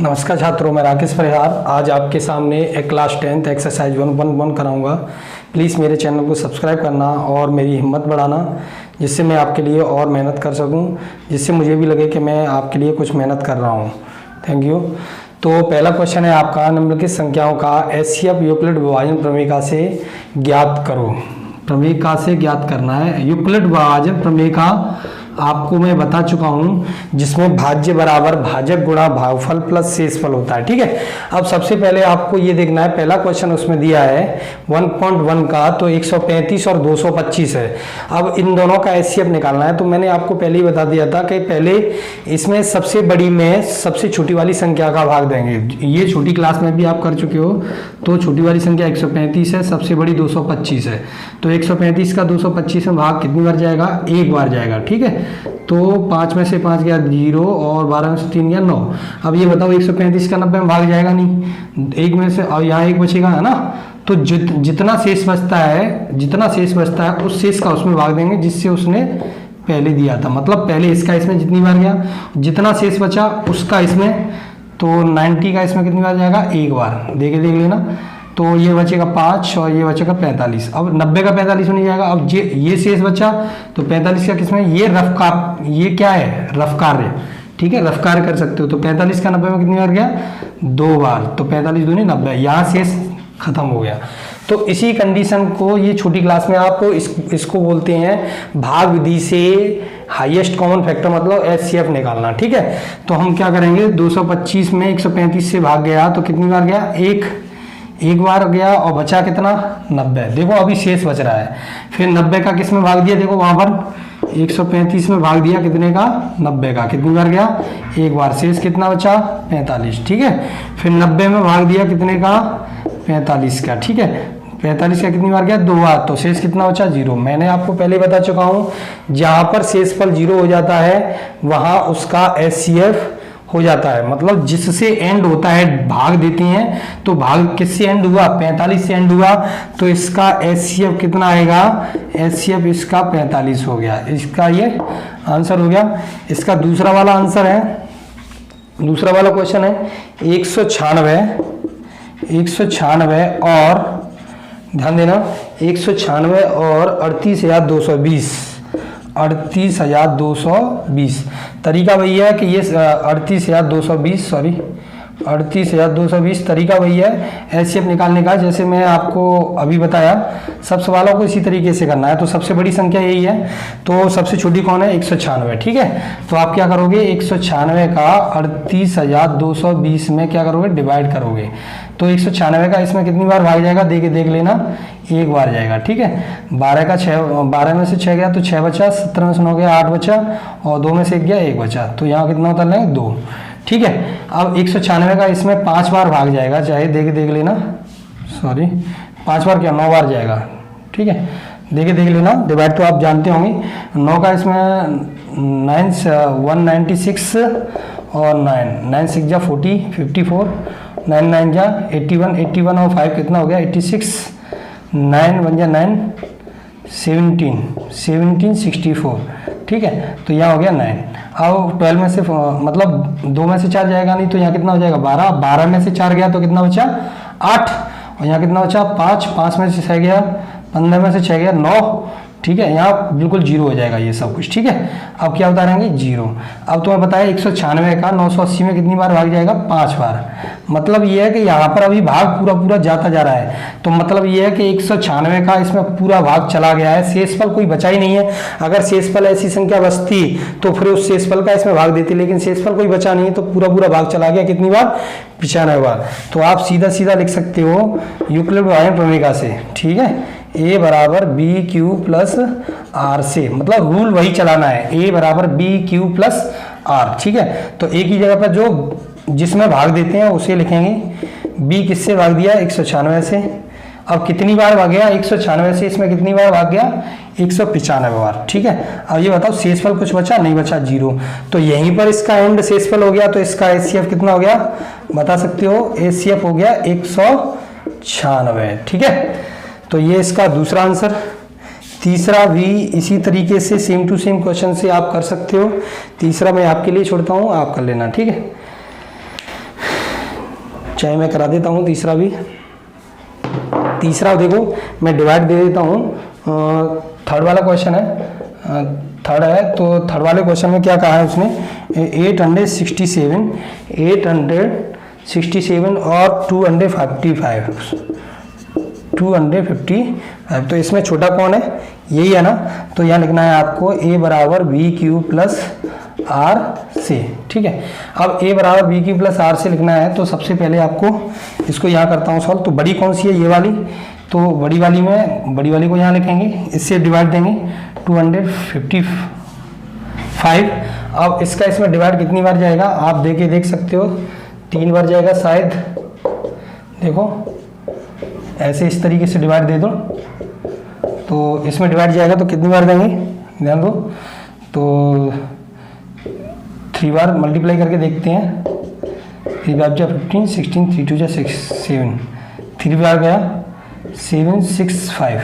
नमस्कार छात्रों, मैं राकेश परिहार आज आपके सामने एक क्लास 10th एक्सरसाइज 1.1 कराऊंगा। प्लीज़ मेरे चैनल को सब्सक्राइब करना और मेरी हिम्मत बढ़ाना, जिससे मैं आपके लिए और मेहनत कर सकूं, जिससे मुझे भी लगे कि मैं आपके लिए कुछ मेहनत कर रहा हूं। Thank you. तो पहला क्वेश्चन है आपका, निम्नलिखित संख्याओं का एचसीएफ यूक्लिड विभाजन प्रमेय से ज्ञात करो। प्रमेय से ज्ञात करना है। यूक्लिड विभाजन प्रमेय का आपको मैं बता चुका हूं, जिसमें भाज्य बराबर भाजक गुणा भागफल प्लस शेषफल होता है। ठीक है, अब सबसे पहले आपको ये देखना है, पहला क्वेश्चन उसमें दिया है 1.1 का, तो 135 और 225 है। अब इन दोनों का एचसीएफ निकालना है। तो मैंने आपको पहले ही बता दिया था कि पहले इसमें सबसे बड़ी में सबसे छोटी वाली संख्या का भाग देंगे। ये छोटी क्लास में भी आप कर चुके हो। तो छोटी वाली संख्या 135 है, सबसे बड़ी 225 है। तो 135 का 225 में भाग कितनी बार जाएगा? एक बार जाएगा। ठीक है, तो 5 में से 5 गया 0 और 12 में से 3 गया 9। अब ये बताओ 135 का 90 में भाग जाएगा नहीं, एक में से, और यहाँ एक बचेगा, है ना। तो जितना शेष बचता है उस शेष का उसमें भाग देंगे जिससे उसने पहले दिया था। मतलब पहले इसका इसमें जितनी बार गया, जितना शेष बचा उसका इसमें, तो 90 का इसमें कितनी बार जाएगा? एक बार। देख लेना। तो ये बचेगा 5 और ये बचेगा 45। अब 90 का 45 में नहीं जाएगा। अब ये शेष बचा, तो 45 का किसमें? ये ये क्या है? रफ कार्य। ठीक है, रफ कार्य कर सकते हो। तो 45 का 90 में कितनी बार गया? 2 बार। तो 45 दूनी 90, यहाँ शेष खत्म हो गया। तो इसी कंडीशन को ये छोटी क्लास में आपको इसको बोलते हैं भाग विधि से हाईएस्ट कॉमन फैक्टर, मतलब एचसीएफ निकालना। ठीक है, तो हम क्या करेंगे, 225 में 135 से भाग गया तो कितनी बार गया? एक बार गया, और बचा कितना? 90। देखो अभी शेष बच रहा है। फिर 90 का किस में भाग दिया? देखो वहां पर 135 में भाग दिया, कितने का? 90 का। कितनी बार गया? एक बार। शेष कितना बचा? 45। ठीक है, फिर 90 में भाग दिया, कितने का? 45 का। ठीक है, 45 का कितनी बार गया? 2 बार। तो शेष कितना बचा? 0। मैंने आपको पहले बता चुका हूं, जहां पर शेषफल 0 हो जाता है वहां उसका एचसीएफ हो जाता है। मतलब जिससे एंड होता है, भाग देती हैं, तो भाग किससे एंड हुआ? 45 से एंड हुआ, तो इसका एचसीएफ कितना आएगा? एचसीएफ इसका 45 हो गया। इसका ये आंसर हो गया। इसका दूसरा वाला आंसर है, दूसरा वाला क्वेश्चन है 196 और ध्यान देना, 196 और 38,220 तरीका वही है कि ये 38,220 तरीका वही है एचसीएफ निकालने का, जैसे मैं आपको अभी बताया। सब सवालों को इसी तरीके से करना है। तो सबसे बड़ी संख्या यही है, तो सबसे छोटी कौन है? 196। ठीक है, तो आप क्या करोगे? 196 का 38,220 में क्या करोगे? डिवाइड करोगे। तो 196 का इसमें कितनी बार भाग जाएगा? देख लेना, एक बार जाएगा। ठीक है, 12 में से 6 गया तो 6 बचा, 17 में से 9 गया 8 बचा, और 2 में से 1 गया 1 बचा। तो यहाँ कितना होता है? 2। ठीक है, अब 196 का इसमें 5 बार भाग जाएगा, चाहे देख लेना, 5 बार क्या? 9 बार जाएगा। ठीक है, देख लेना, डिवाइड तो आप जानते होंगे। 9 का इसमें 196 और 9 6 जा 40, 54, 9 9 जा 81 और 5 कितना हो गया? 86, 9 1 जा 9, 17 64। ठीक है, तो यहाँ हो गया 9। अब 12 में से, मतलब 2 में से 4 जाएगा नहीं, तो यहाँ कितना हो जाएगा? 12 में से 4 गया तो कितना बचा? 8, और यहाँ कितना बचा? 5 में से 6 गया, 15 में से 6 गया 9। ठीक है, यहाँ बिल्कुल 0 हो जाएगा ये सब कुछ। ठीक है, अब क्या बता रहेंगे? 0। अब तुम्हें बताया 196 का 980 में कितनी बार भाग जाएगा? 5 बार। मतलब ये है कि यहाँ पर अभी भाग पूरा जाता जा रहा है। तो मतलब ये है कि 196 का इसमें पूरा भाग चला गया है, शेषफल कोई बचा ही नहीं है। अगर शेषफल ऐसी संख्या बचती तो फिर उस शेषफल का इसमें भाग देती, लेकिन शेषफल कोई बचा नहीं है, तो पूरा भाग चला गया। कितनी बार? 95 बार। तो आप सीधा लिख सकते हो यूक्लिड विभाजन प्रमेय से। ठीक है, A बराबर BQ प्लस R से, मतलब रूल वही चलाना है, A बराबर BQ प्लस R। ठीक है, तो A की जगह पर जो जिसमें भाग देते हैं उसे लिखेंगे। B किससे भाग दिया? 196 से। अब कितनी बार भाग गया? 196 से इसमें कितनी बार भाग गया? 195 बार। ठीक है, अब ये बताओ शेषफल कुछ बचा? नहीं बचा, 0। तो यहीं पर इसका एंड शेषफल हो गया, तो इसका एचसीएफ कितना हो गया? बता सकते हो, एचसीएफ हो गया 196। ठीक है, तो ये इसका दूसरा आंसर। तीसरा भी इसी तरीके से सेम टू सेम क्वेश्चन से आप कर सकते हो। तीसरा मैं आपके लिए छोड़ता हूँ, आप कर लेना। ठीक है, चाहे मैं करा देता हूँ तीसरा भी। तीसरा देखो मैं डिवाइड दे देता हूँ, थर्ड वाला क्वेश्चन है, थर्ड है, तो थर्ड वाले क्वेश्चन में क्या कहा है उसने, 867 और 255, तो इसमें छोटा कौन है, यही है ना। तो यहाँ लिखना है आपको a बराबर बी क्यू प्लस आर से, ठीक है। अब a बराबर बी क्यू प्लस आर से लिखना है, तो सबसे पहले आपको इसको यहाँ करता हूँ सॉल्व। तो बड़ी कौन सी है, ये वाली, तो बड़ी वाली को यहाँ लिखेंगे, इससे डिवाइड देंगे 255। अब इसका इसमें डिवाइड कितनी बार जाएगा, आप देख सकते हो 3 बार जाएगा शायद। देखो ऐसे इस तरीके से डिवाइड दे दो, तो इसमें डिवाइड जाएगा तो कितनी बार देंगे, ध्यान दो। तो 3 बार मल्टीप्लाई करके देखते हैं, 3 बार जा 15, 16, 3 2 जा 6, 7, 3 बार गया 7 6 5,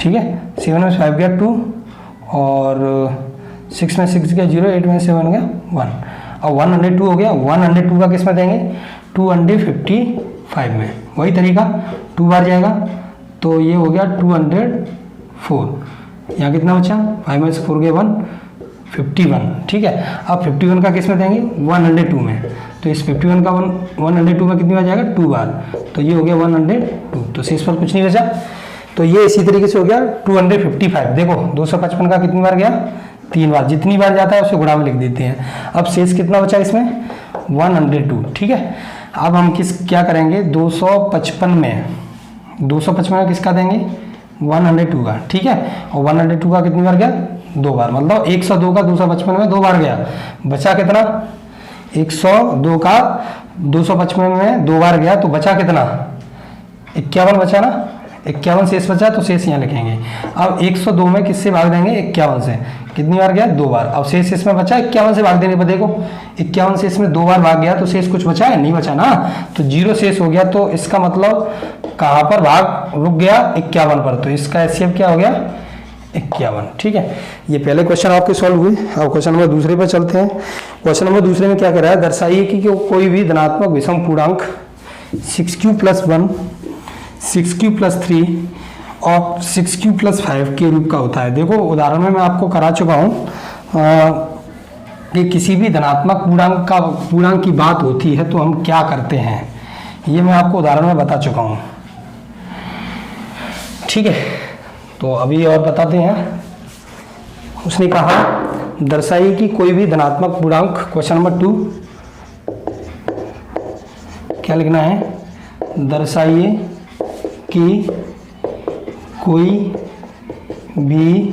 ठीक है। 7 में 5 गया 2, और 6 में 6 गया 0, 8 में 7 गया 1, और 102 हो गया। 102 का किस में देंगे, 255 में, वही तरीका 2 बार जाएगा, तो ये हो गया 204। यहाँ कितना बचा, 5 में से 4 गया 1, 51, ठीक है। अब 51 का किस में देंगे, 102 में, तो इस 51 का 102 में कितनी बार जाएगा, 2 बार, तो ये हो गया 102, तो शेष पर कुछ नहीं बचा। तो ये इसी तरीके से हो गया 255। देखो 255 का कितनी बार गया, 3 बार, जितनी बार जाता है उसे गुणा में लिख देते हैं। अब शेष कितना बचा इसमें, 102, ठीक है। अब हम क्या करेंगे, 255 में किसका देंगे, 102 का, ठीक है। और 102 का कितनी बार गया, 2 बार, मतलब 102 का 255 में 2 बार गया, बचा कितना, 102 का 255 में 2 बार गया, तो बचा कितना, 51 बचा ना, 51 शेष बचा, तो शेष यहाँ लिखेंगे। अब 102 में किससे भाग देंगे, 51 से, कितनी बार गया, 2 बार। अब शेष इसमें बचा 51 से भाग देने पर, देखो 51 से इसमें 2 बार भाग गया, तो शेष कुछ बचा है, नहीं बचा ना, तो 0 शेष हो गया। तो इसका मतलब कहाँ पर भाग रुक गया, 51 पर, तो इसका एचसीएफ क्या हो गया, 51, ठीक है। ये पहले क्वेश्चन आपके सॉल्व हुए। अब क्वेश्चन नंबर दूसरे पर चलते हैं। क्वेश्चन नंबर दूसरे में क्या कह रहा है, दर्शाइए कि कोई भी धनात्मक विषम पूर्णांक 6q + 1, 6q + 3 और 6q + 5 के रूप का होता है। देखो उदाहरण में मैं आपको करा चुका हूँ कि किसी भी धनात्मक पूर्णांक की बात होती है तो हम क्या करते हैं, ये मैं आपको उदाहरण में बता चुका हूँ, ठीक है। तो अभी और बताते हैं। उसने कहा दर्शाइए कि कोई भी धनात्मक पूर्णांक, क्वेश्चन नंबर 2, क्या लिखना है, दर्शाइए कि कोई भी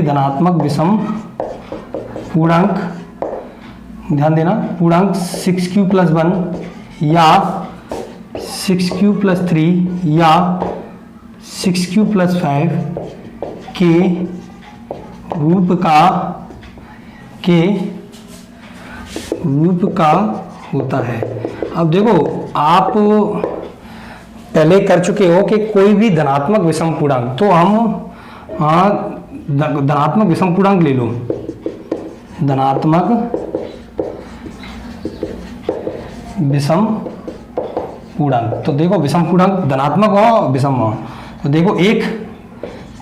धनात्मक विषम पूर्णांक, ध्यान देना, पूर्णांक 6q + 1 या 6q + 3 या 6q + 5 के रूप का होता है। अब देखो आप पहले कर चुके हो कि कोई भी धनात्मक विषम पूर्णांक, तो हम धनात्मक विषम पूर्णांक ले लो, धनात्मक विषम पूर्णांक। तो देखो विषम पूर्णांक धनात्मक हो विषम हो, तो देखो 1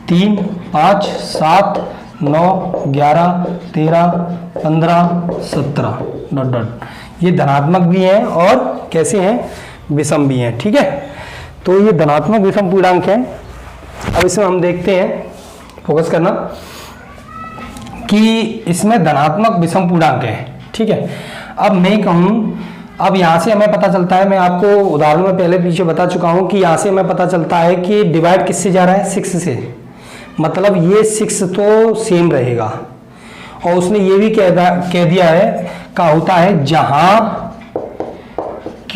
3 5 7 9 11 13 15 17 ... ये धनात्मक भी हैं और कैसे हैं, विषम भी हैं, ठीक है। तो ये धनात्मक विषम पूर्णांक है। अब इसमें हम देखते हैं, फोकस करना कि इसमें धनात्मक विषम पूर्णांक है, ठीक है। अब मैं कहूँ, अब यहाँ से हमें पता चलता है, मैं आपको उदाहरण में पहले पीछे बता चुका हूँ कि यहाँ से हमें पता चलता है कि डिवाइड किससे जा रहा है, 6 से, मतलब ये 6 तो सेम रहेगा। और उसने ये भी कह दिया है का होता है जहां Q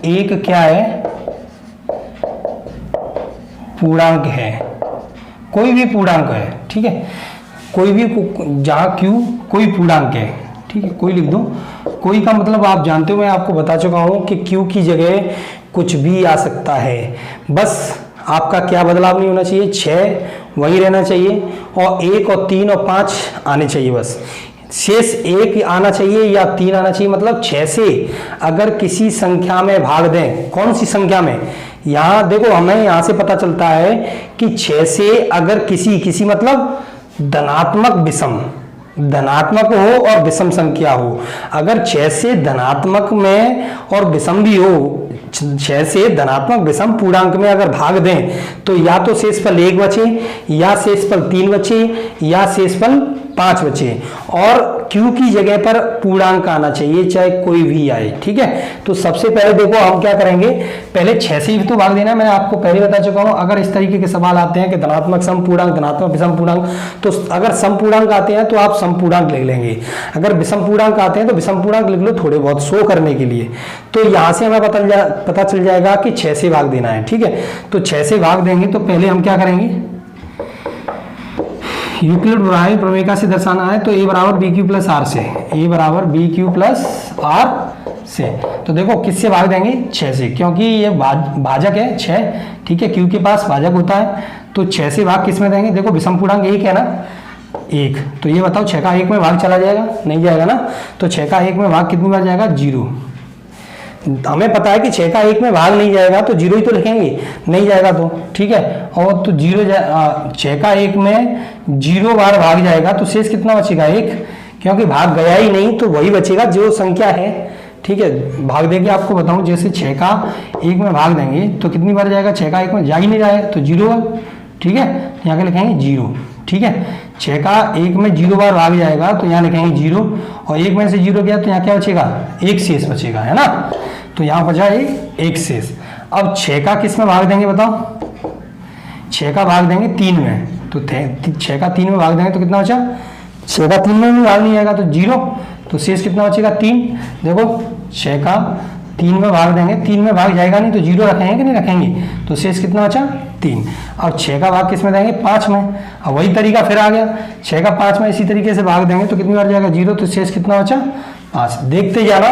एक क्या है, पूर्णांक है, कोई भी पूर्णांक है, ठीक है, कोई भी, जहां Q कोई पूर्णांक है, ठीक है, कोई लिख दो। कोई का मतलब आप जानते हो, मैं आपको बता चुका हूं कि Q की जगह कुछ भी आ सकता है, बस आपका क्या बदलाव नहीं होना चाहिए, 6 वही रहना चाहिए और 1 और 3 और 5 आने चाहिए बस। शेष 1 आना चाहिए या 3 आना चाहिए, मतलब 6 से अगर किसी संख्या में भाग दें, कौन सी संख्या में, यहां देखो हमें यहां से पता चलता है कि 6 से अगर किसी मतलब धनात्मक विषम, धनात्मक हो और विषम संख्या हो, अगर 6 से धनात्मक में और विषम भी हो, 6 से धनात्मक विषम पूर्णांक में अगर भाग दें तो या तो शेषफल 1 बचे या शेषफल 3 बचे या शेषफल 5 बचे और Q की जगह पर पूर्णांक आना चाहिए, चाहे कोई भी आए। ठीक है, तो सबसे पहले देखो हम क्या करेंगे, पहले 6 से ही तो भाग देना है। मैं आपको पहले बता चुका हूं, अगर इस तरीके के सवाल आते हैं कि धनात्मक सम पूर्णांक, धनात्मक विषम पूर्णांक, तो अगर सम पूर्णांक आते हैं तो आप सम पूर्णांक लिख लेंगे, अगर विषम पूर्णांक आते हैं तो विषम पूर्णांक लिख लो, थोड़े बहुत शो करने के लिए। तो यहां से हमें पता चल जाएगा कि 6 से भाग देना है। ठीक है, तो 6 से भाग देंगे तो पहले हम क्या करेंगे, यूक्लिड प्रभावी प्रमेयिका से दर्शाना है, तो a बराबर बी क्यू प्लस आर से, a बराबर बी क्यू प्लस आर से। तो देखो किससे भाग देंगे, 6 से, क्योंकि ये भाजक है 6। ठीक है, क्यू के पास भाजक होता है, तो 6 से भाग किस में देंगे, देखो विषम पूर्णांक 1 है ना, 1, तो ये बताओ 6 का 1 में भाग चला जाएगा, नहीं जाएगा ना, तो 6 का 1 में भाग कितनी बार जाएगा, 0। हमें पता है कि 6 का 1 में भाग नहीं जाएगा तो 0 ही तो लिखेंगे, नहीं जाएगा तो। ठीक है, और तो 6 का 1 में 0 बार भाग जाएगा तो शेष कितना बचेगा, 1, क्योंकि भाग गया ही नहीं तो वही बचेगा जो संख्या है। ठीक है, भाग देके आपको बताऊं, जैसे 6 का 1 में भाग देंगे तो कितनी बार जाएगा, 6 का 1 में जा ही नहीं रहा है तो 0 है। ठीक है, यहाँ के लिखेंगे 0। ठीक है, 6 का 1 में 0 बार भाग जाएगा तो यहाँ लिखेंगे 0 और 1 में से 0 गया तो यहाँ क्या बचेगा, 1 शेष बचेगा, है ना, तो यहाँ बचा 1 शेष। अब 6 का किस में भाग देंगे बताओ, 6 का भाग देंगे 3 में, तो 6 का 3 में भाग देंगे तो कितना बचा, 6 का 3 में भी भाग नहीं आएगा तो 0, तो शेष कितना बचेगा, 3। देखो 6 का 3 में भाग देंगे, 3 में भाग जाएगा नहीं तो 0 रखेंगे कि नहीं रखेंगे, तो शेष कितना बचा, 3। और 6 का भाग किस में देंगे, 5 में, अब वही तरीका फिर आ गया, 6 का 5 में इसी तरीके से भाग देंगे तो कितनी बार जाएगा, 0, तो शेष कितना बचा, 5। देखते जाना,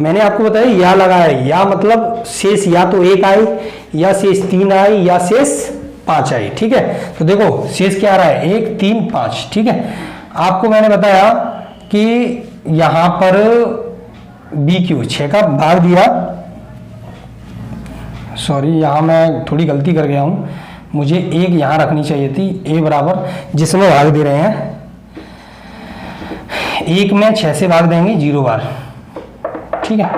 मैंने आपको बताया या लगाया, या मतलब शेष या तो 1 आए या शेष 3 आए या शेष 5 आए। ठीक है, तो देखो शेष क्या आ रहा है, 1, 3, 5। ठीक है, आपको मैंने बताया कि यहां पर बी क्यू 6 का भाग दिया, सॉरी यहां मैं थोड़ी गलती कर गया हूं, मुझे 1 यहां रखनी चाहिए थी, a बराबर जिसमें भाग दे रहे हैं 1 में 6 से भाग देंगे 0 बार। ठीक है,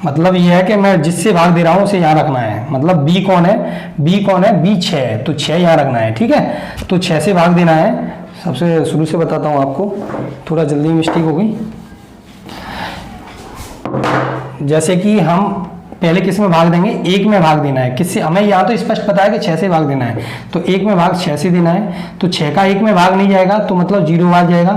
मतलब ये है कि मैं जिससे भाग दे रहा हूं उसे यहां रखना है, मतलब b कौन है, b 6 है तो 6 यहां रखना है। ठीक है, तो 6 से भाग देना है, सबसे शुरू से बताता हूं आपको, थोड़ा जल्दी मिस्टेक हो गई। जैसे कि हम पहले किस में भाग देंगे, 1 में भाग देना है, किससे, हमें यहाँ तो स्पष्ट पता है कि 6 से भाग देना है, तो 1 में भाग 6 से देना है, तो 6 का 1 में भाग नहीं जाएगा तो मतलब 0 बार जाएगा,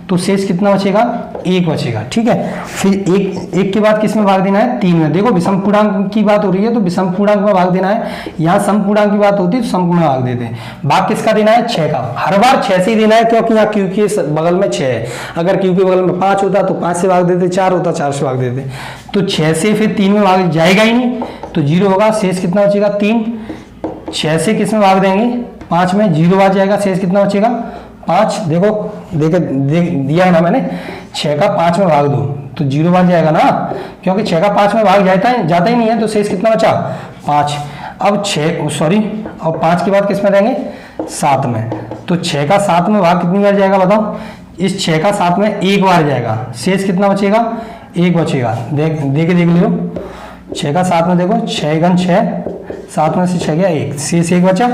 तो शेष कितना बचेगा, 1 बचेगा। ठीक है, फिर एक के बाद किस में भाग देना है, 3 में। देखो विषम पूर्णांक की बात हो रही है तो विषम पूर्णांक में भाग देना है, यहाँ सम पूर्णांक की बात होती है तो सम में भाग देते हैं। भाग किसका देना है, 6 का, हर बार 6 से ही देना है क्योंकि यहाँ क्यू के बगल में 6 है, अगर क्यू के बगल में 5 होता तो 5 से भाग देते, 4 होता 4 से भाग देते, तो 6 से फिर 3 में भाग जाएगा ही नहीं तो 0 होगा, शेष कितना बचेगा, 3। 6 से किस में भाग देंगे, 5 में, 0 बार जाएगा, शेष कितना बचेगा, 5। देखो दिया है ना मैंने, 6 का 5 में भाग दो तो 0 बार जाएगा ना, क्योंकि 6 का 5 में भाग जाता ही नहीं है, तो शेष कितना बचा, 5। अब 5 के बाद किस में देंगे, 7 में, तो 6 का 7 में भाग कितनी बार जाएगा बताओ, इस 6 का 7 में 1 बार जाएगा, शेष कितना बचेगा, 1 बचेगा। देख लो, 6 का 7 में देखो, 6 गुना 6, 7 में से 6 गया 1, शेष 1 बचा।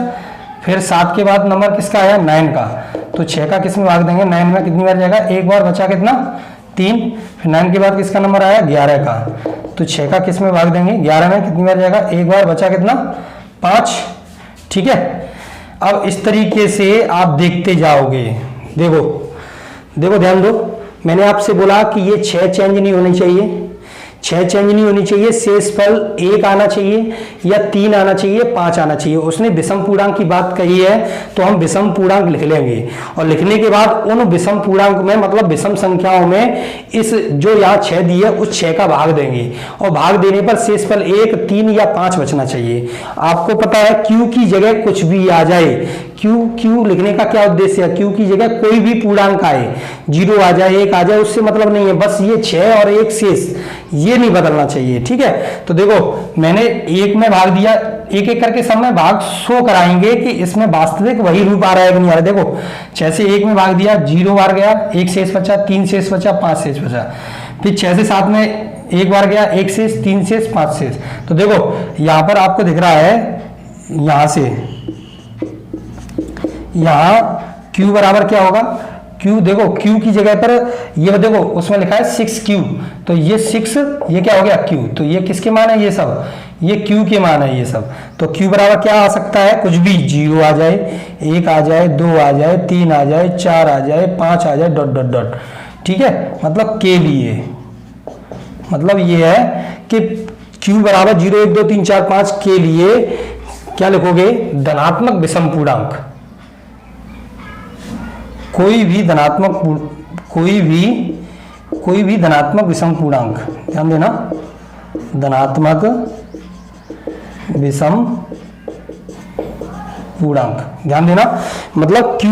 फिर 7 के बाद नंबर किसका आया, 9 का, तो 6 का किस में भाग देंगे, 9 में कितनी बार जाएगा, 1 बार बचा, कितना, 3। फिर 9 के बाद किसका नंबर आया, 11 का, तो 6 का किस में भाग देंगे, 11 में कितनी बार जाएगा, 1 बार बचा, कितना, 5। ठीक है, अब इस तरीके से आप देखते जाओगे। देखो ध्यान दो, मैंने आपसे बोला कि ये 6 चेंज नहीं होनी चाहिए, 6 चेंज नहीं होनी चाहिए, शेषफल 1 आना चाहिए या 3 आना चाहिए, 5 आना चाहिए। उसने विषम पूर्णांक की बात कही है तो हम विषम पूर्णांक लिख लेंगे और लिखने के बाद उन विषम पूर्णांक में मतलब विषम संख्याओं में इस जो यहाँ 6 दी है उस 6 का भाग देंगे और भाग देने पर शेषफल 1, 3 या 5 बचना चाहिए। आपको पता है क्यू की जगह कुछ भी आ जाए, क्यू लिखने का क्या उद्देश्य है, क्यू की जगह कोई भी पूर्णांक आए, 0 आ जाए, 1 आ जाए, उससे मतलब नहीं है, बस ये 6 और 1 शेष ये नहीं बदलना चाहिए। ठीक है, तो देखो मैंने 1 में भाग दिया, एक एक करके सब में भाग शो कराएंगे कि इसमें वास्तविक वही रूप आ रहा है कि नहीं आ रहा है। देखो 6 से 1 में भाग दिया, 0 बार गया, 1 शेष बचा, 3 शेष बचा, 5 शेष बचा। फिर 6 से 7 में 1 बार गया, 1 शेष, 3 शेष, 5 शेष। तो देखो यहां पर आपको दिख रहा है, यहां से यहाँ Q बराबर क्या होगा, Q देखो Q की जगह पर ये देखो उसमें लिखा है 6Q, तो ये 6 ये क्या हो गया Q, तो ये किसके मान है, ये सब ये Q के मान है ये सब। तो Q बराबर क्या आ सकता है, कुछ भी, 0 आ जाए, 1 आ जाए, 2 आ जाए, 3 आ जाए, 4 आ जाए, 5 आ जाए, डॉट डॉट डॉट। ठीक है, मतलब के लिए मतलब ये है कि Q बराबर 0, 1, 2, 3, 4, 5 के लिए क्या लिखोगे, धनात्मक विषम पूर्णांक, कोई भी धनात्मक विषम पूर्णांक, ध्यान देना, धनात्मक विषम पूर्णांक, ध्यान देना, मतलब Q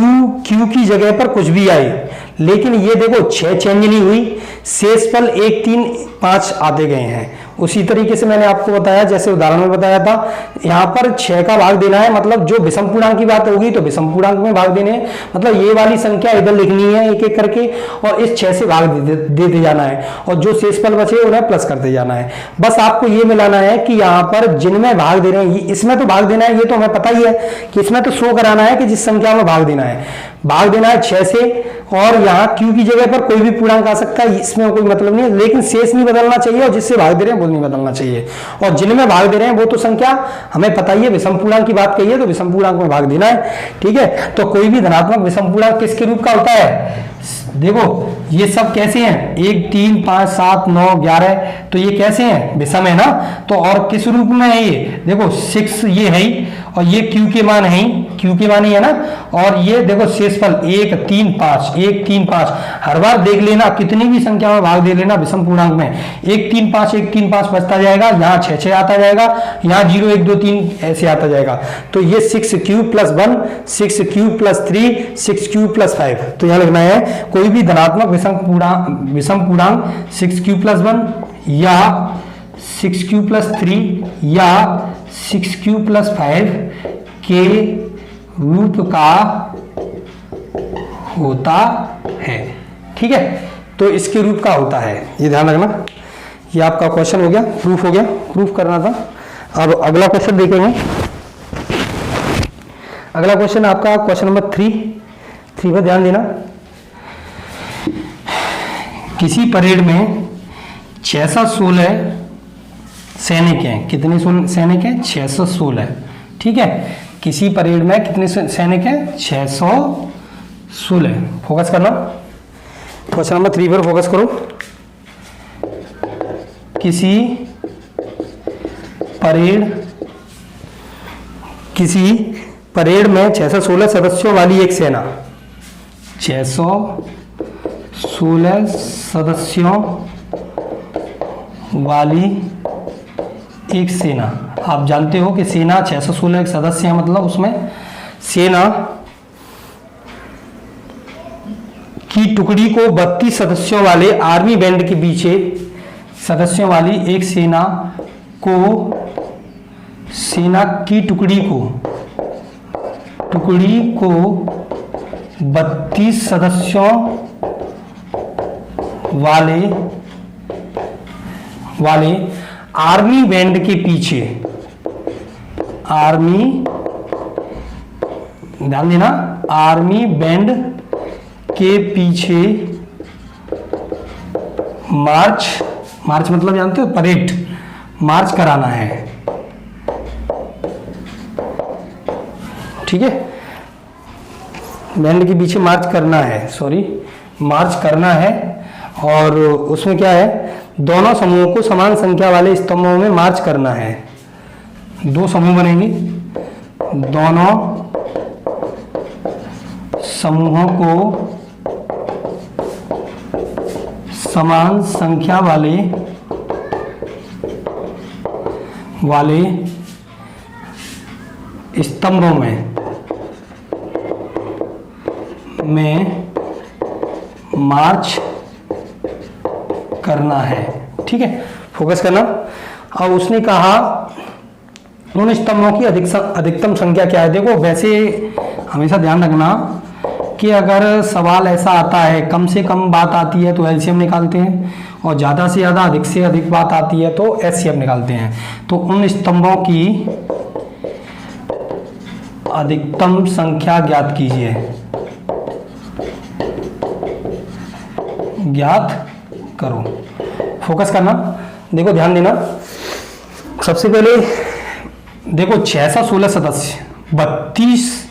की जगह पर कुछ भी आए, लेकिन ये देखो 6 चेंज नहीं हुई, शेषफल 1, 3, 5 आते गए हैं। उसी तरीके से मैंने आपको बताया, जैसे उदाहरण में बताया था, यहाँ पर 6 का भाग देना है, मतलब जो विषम पूर्णांक की बात होगी तो विषम पूर्णांक में भाग देने हैं, मतलब ये वाली संख्या इधर लिखनी है एक एक करके और इस 6 से भाग देते जाना है और जो शेषफल बचे उन्हें प्लस करते जाना है। बस आपको ये मिलाना है कि यहाँ पर जिनमें भाग दे रहे हैं, इसमें तो भाग देना है, ये तो हमें पता ही है कि इसमें तो शो कराना है कि जिस संख्या में भाग देना है, भाग देना है 6 से, और यहाँ Q की जगह पर कोई भी पूर्णांक आ सकता है, इसमें कोई मतलब नहीं है, लेकिन शेष नहीं बदलना चाहिए और जिससे भाग दे रहे हैं वो नहीं बदलना चाहिए। और जिनमें भाग दे रहे हैं वो तो संख्या हमें पता ही है, विषम पूर्णांक की बात कही है तो विषम पूर्णांक में भाग देना है। ठीक है, तो कोई भी धनात्मक विषम पूर्णांक किसके रूप का होता है, देखो ये सब कैसे हैं, 1, 3, 5, 7, 9, 11, तो ये कैसे हैं, विषम है ना। तो और किस रूप में है ये, देखो 6 ये है और ये Q के मान है, Q के मान ही है ना, और ये देखो शेषफल 1, 3, 5, 1, 3, 5, हर बार देख लेना कितनी भी संख्या में भाग दे लेना विषम पूर्णांक में, 1, 3, 5, 1, 3, 5 बचता जाएगा, यहाँ 6, 6 आता जाएगा, यहाँ 0, 1, 2, 3 ऐसे आता जाएगा। तो ये 6Q + 1, 6Q + 3, 6Q + 5, तो यहाँ लिखना है कोई भी धनात्मक विषम पूर्णांक 6Q + 1 या 6Q + 3 या 6Q + 5 के रूप का होता है। ठीक है, तो इसके रूप का होता है, ये ध्यान रखना। ये आपका क्वेश्चन हो गया, प्रूफ हो गया, प्रूफ करना था। अब अगला क्वेश्चन देखेंगे। अगला क्वेश्चन आपका क्वेश्चन नंबर 3 पर ध्यान देना। किसी परेड में 616 सैनिक हैं, कितने सैनिक हैं, 616। ठीक है, किसी परेड में कितने सैनिक हैं, 616। फोकस करना, क्वेश्चन नंबर 3 पर फोकस करो। किसी परेड में 616 सदस्यों वाली एक सेना, 616 सदस्यों वाली एक सेना। आप जानते हो कि सेना 616 एक सदस्य है, मतलब उसमें सेना की टुकड़ी को 32 सदस्यों वाले आर्मी बैंड के पीछे सदस्यों वाली एक सेना की टुकड़ी को 32 सदस्यों वाले आर्मी बैंड के पीछे, ध्यान देना, आर्मी बैंड के पीछे मार्च मतलब जानते हो, परेड मार्च कराना है। ठीक है, बैंड के पीछे मार्च करना है, और उसमें क्या है, दोनों समूहों को समान संख्या वाले स्तंभों में मार्च करना है। दो समूह बनेंगे, दोनों समूहों को समान संख्या वाले स्तंभों में मार्च करना है। ठीक है, फोकस करना। अब उसने कहा उन स्तंभों की अधिकतम संख्या क्या है। देखो वैसे हमेशा ध्यान रखना कि अगर सवाल ऐसा आता है, कम से कम बात आती है तो एलसीएम निकालते हैं, और ज़्यादा से ज़्यादा अधिक से अधिक बात आती है तो एचसीएफ निकालते हैं। तो उन स्तंभों की अधिकतम संख्या ज्ञात कीजिए, ज्ञात करो। फोकस करना, देखो ध्यान देना। सबसे पहले देखो 616 सदस्य, 32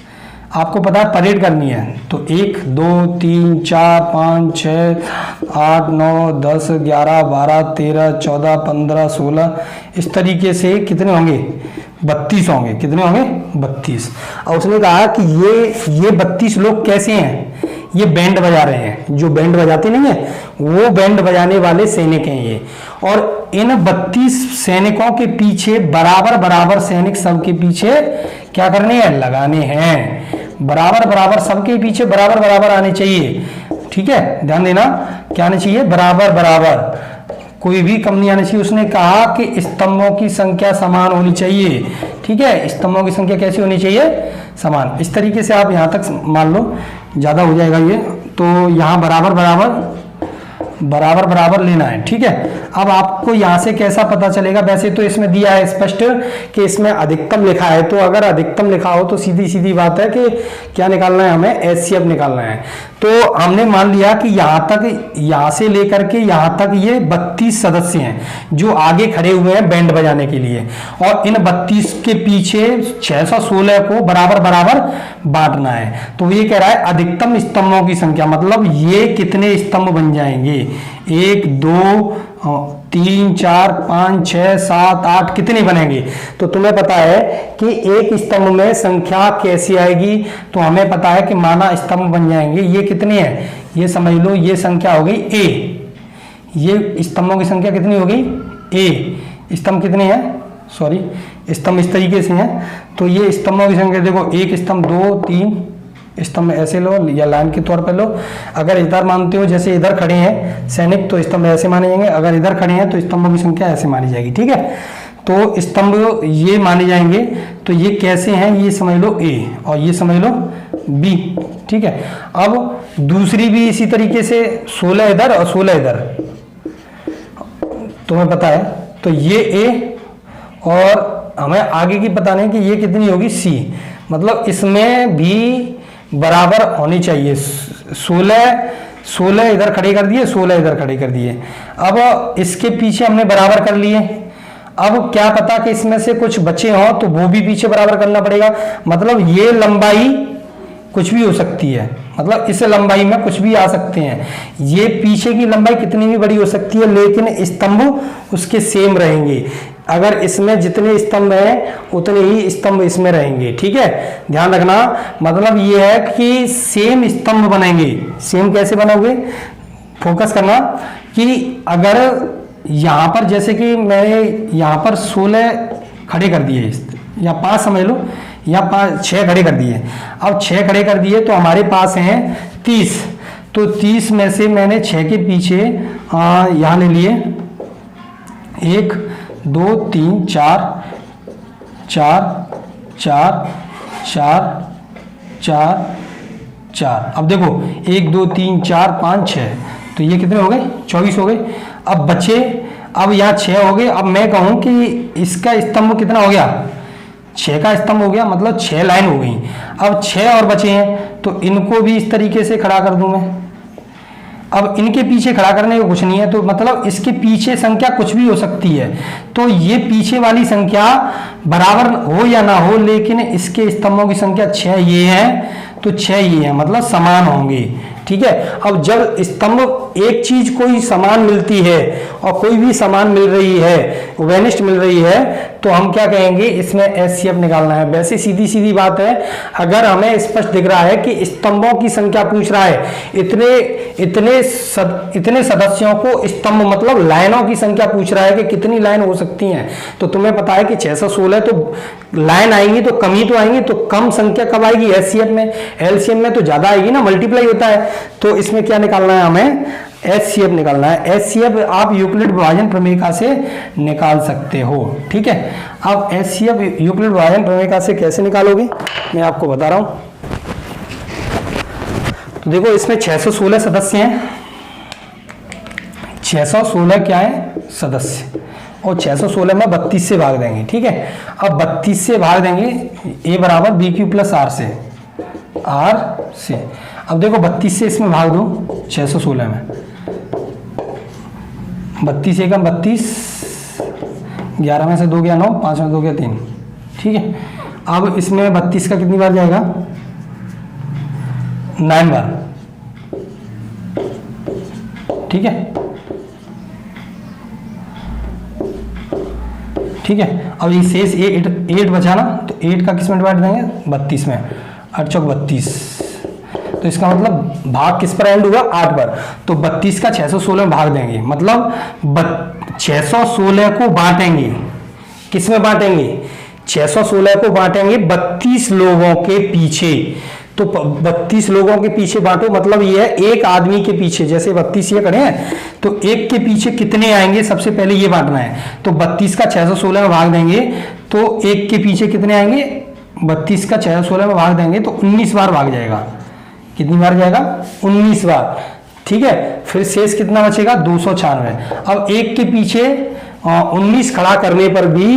आपको पता है परेड करनी है, तो 1 2 3 4 5 6 8 9 10 11 12 13 14 15 16 इस तरीके से कितने होंगे, 32 होंगे। कितने होंगे, 32। और उसने कहा कि ये 32 लोग कैसे हैं, ये बैंड बजा रहे हैं। जो बैंड बजाते नहीं है वो बैंड बजाने वाले सैनिक हैं ये। और इन 32 सैनिकों के पीछे बराबर बराबर सैनिक सबके पीछे क्या करने हैं, लगाने हैं। बराबर बराबर सबके पीछे बराबर बराबर आने चाहिए। ठीक है, ध्यान देना, क्या आने चाहिए, बराबर बराबर, कोई भी कम नहीं आना चाहिए। उसने कहा कि स्तंभों की संख्या समान होनी चाहिए। ठीक है, स्तंभों की संख्या कैसी होनी चाहिए, समान। इस तरीके से आप यहां तक मान लो, ज्यादा हो जाएगा ये, तो यहां बराबर बराबर बराबर बराबर लेना है। ठीक है, अब आपको यहां से कैसा पता चलेगा, वैसे तो इसमें दिया है स्पष्ट कि इसमें अधिकतम लिखा है, तो अगर अधिकतम लिखा हो तो सीधी सीधी बात है कि क्या निकालना है, हमें एचसीएफ निकालना है। तो हमने मान लिया कि यहां से लेकर के यहां तक ये 32 सदस्य हैं जो आगे खड़े हुए हैं बैंड बजाने के लिए, और इन 32 के पीछे 616 को बराबर बराबर बांटना है। तो ये कह रहा है अधिकतम स्तंभों की संख्या, मतलब ये कितने स्तंभ बन जाएंगे, 1 2 3 4 5 6 7 8 कितने बनेंगे। तो तुम्हें पता है कि एक स्तंभ में संख्या कैसी आएगी, तो हमें पता है कि माना स्तंभ बन जाएंगे। ये कितने हैं, ये समझ लो, ये संख्या हो गई ए, ये स्तंभों की संख्या कितनी हो गई, ए। स्तंभ कितने हैं, सॉरी स्तंभ इस तरीके से हैं, तो ये स्तंभों की संख्या देखो, एक स्तंभ 2 3 स्तंभ ऐसे लो या लाइन के तौर पर लो। अगर इधर मानते हो, जैसे इधर खड़े हैं सैनिक, तो स्तंभ ऐसे माने जाएंगे। अगर इधर खड़े हैं तो स्तंभों की संख्या ऐसे मानी जाएगी। ठीक है, तो स्तंभ ये माने जाएंगे। तो ये कैसे हैं, ये समझ लो ए और ये समझ लो बी। ठीक है, अब दूसरी भी इसी तरीके से 16 इधर और 16 इधर, तुम्हें पता है। तो ये ए, और हमें आगे की पता नहीं कि ये कितनी होगी, सी। मतलब इसमें भी बराबर होनी चाहिए। 16 इधर खड़े कर दिए, 16 इधर खड़े कर दिए। अब इसके पीछे हमने बराबर कर लिए। अब क्या पता कि इसमें से कुछ बचे हों, तो वो भी पीछे बराबर करना पड़ेगा। मतलब ये लंबाई कुछ भी हो सकती है, मतलब इस लंबाई में कुछ भी आ सकते हैं। ये पीछे की लंबाई कितनी भी बड़ी हो सकती है, लेकिन स्तंभ उसके सेम रहेंगे। अगर इसमें जितने स्तंभ हैं उतने ही स्तंभ इसमें रहेंगे। ठीक है, ध्यान रखना, मतलब ये है कि सेम स्तंभ बनेंगे। सेम कैसे बनोगे, फोकस करना कि अगर यहां पर, जैसे कि मैंने यहां पर 16 खड़े कर दिए, या 5 समझ लो, या 6 खड़े कर दिए। अब 6 खड़े कर दिए तो हमारे पास हैं 30। तो 30 में से मैंने 6 के पीछे यहाँ ले लिए 1 2 3 4 4 4 4 4 4। अब देखो 1 2 3 4 5 6, तो ये कितने हो गए, 24 हो गए। अब बचे, अब यहाँ 6 हो गए। अब मैं कहूँ कि इसका स्तंभ कितना हो गया, 6 का स्तंभ हो गया, मतलब 6 लाइन हो गई। अब 6 और बचे हैं, तो इनको भी इस तरीके से खड़ा कर दूं मैं। अब इनके पीछे खड़ा करने को कुछ नहीं है, तो मतलब इसके पीछे संख्या कुछ भी हो सकती है। तो ये पीछे वाली संख्या बराबर हो या ना हो, लेकिन इसके स्तंभों की संख्या 6 ये है, तो 6 ये है, मतलब समान होंगे। ठीक है। अब जब स्तंभ एक चीज कोई समान मिलती है और कोई भी समान मिल रही है, वेनिस्ट मिल रही है, तो हम क्या कहेंगे, इसमें एचसीएफ निकालना है। वैसे सीधी सीधी बात है, अगर हमें स्पष्ट दिख रहा है कि स्तंभों की संख्या पूछ रहा है, इतने सदस्यों को स्तंभ मतलब लाइनों की संख्या पूछ रहा है कि कितनी लाइन हो सकती हैं, तो तुम्हें पता है कि 616 तो लाइन आएंगी तो कम ही तो आएंगी, तो कम संख्या कब आएगी एचसीएफ में, एलसीएम में तो ज्यादा आएगी ना, मल्टीप्लाई होता है। तो इसमें क्या निकालना है, हमें एचसीएफ निकालना है। एचसीएफ आप यूक्लिड विभाजन प्रमेय से निकाल सकते हो, ठीक है। अब एचसीएफ यूक्लिड विभाजन प्रमेय से कैसे निकालोगे, मैं आपको बता रहा हूं। तो देखो इसमें 616 सदस्य हैं, 616 क्या है सदस्य, और 616 में 32 से भाग देंगे, ठीक है। अब 32 से भाग देंगे, ए बराबर बी क्यू प्लस आर से, आर से। अब देखो 32 से इसमें भाग दो 616 में, 32 एकम 32, 11 में से 2 गया 9, 5 में 2 गया 3, ठीक है। अब इसमें 32 का कितनी बार जाएगा, 9 बार, ठीक है, ठीक है। अब ये शेष 8 बचा ना, तो 8 का किस में डिवाइड देंगे, 32 में, 8 चौक 32, तो इसका मतलब भाग किस पर एंड हुआ, 8 पर। तो 32 का 616 में भाग देंगे, मतलब 616 को बांटेंगे, किस में बांटेंगे, 616 को बांटेंगे 32 लोगों के पीछे। तो 32 लोगों के पीछे बांटो, मतलब ये है एक आदमी के पीछे, जैसे 32 ये खड़े हैं तो एक के पीछे कितने आएंगे, सबसे पहले ये बांटना है। तो 32 का 616 में भाग देंगे तो एक के पीछे कितने आएंगे, 32 का 616 में भाग देंगे तो 19 बार भाग जाएगा। कितनी बार जाएगा, 19 बार, ठीक है। फिर शेष कितना बचेगा, 296। अब एक के पीछे 19 खड़ा करने पर भी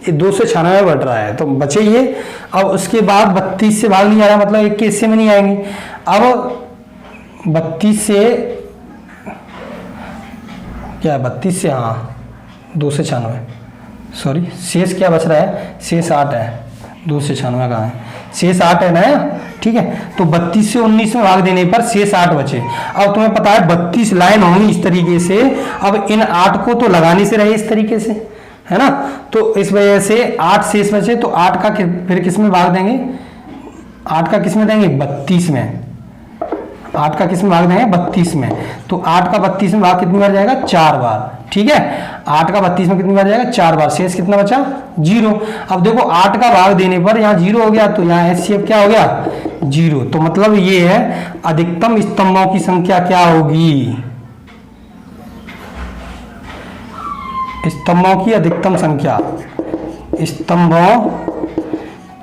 296 बढ़ रहा है, तो बचे ये। अब उसके बाद 32 से भाग नहीं आ रहा, मतलब एक के हिस्से में नहीं आएंगे। अब 32 से क्या है, 32 से, हाँ 296, सॉरी शेष क्या बच रहा है, शेष 8 है, 296 कहाँ है, शेष 8 है ना, ठीक है। तो 32 से 19 में भाग देने पर शेष 8 बचे। अब तुम्हें पता है 32 लाइन होंगी इस तरीके से, अब इन 8 को तो लगाने से रहे इस तरीके से, है ना। तो इस वजह से 8 शेष बचे, तो 8 का फिर किस में भाग देंगे, 8 का किस में देंगे, 32 में, 8 का किस में भाग देंगे, 32 में। तो 8 का 32 में भाग कितनी बार जाएगा, 4 बार, ठीक है। 8 का 32 में कितनी बार जाएगा, 4 बार, शेष कितना बचा, 0। अब देखो 8 का भाग देने पर यहाँ 0 हो गया, तो यहाँ एचसीएफ क्या हो गया, 0। तो मतलब ये है अधिकतम स्तंभों की संख्या क्या होगी, स्तंभों की अधिकतम संख्या, स्तंभों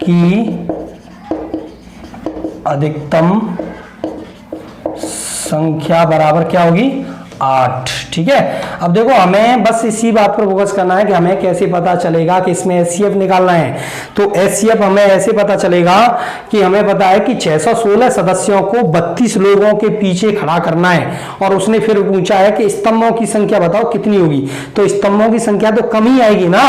की अधिकतम संख्या बराबर क्या होगी, 8, ठीक है। अब देखो हमें बस इसी बात पर फोकस करना है कि हमें कैसे पता चलेगा कि इसमें एचसीएफ निकालना है। तो एचसीएफ हमें ऐसे पता चलेगा कि हमें पता है कि 616 सदस्यों को 32 लोगों के पीछे खड़ा करना है, और उसने फिर पूछा है कि स्तंभों की संख्या बताओ कितनी होगी। तो स्तंभों की संख्या तो कम ही आएगी ना,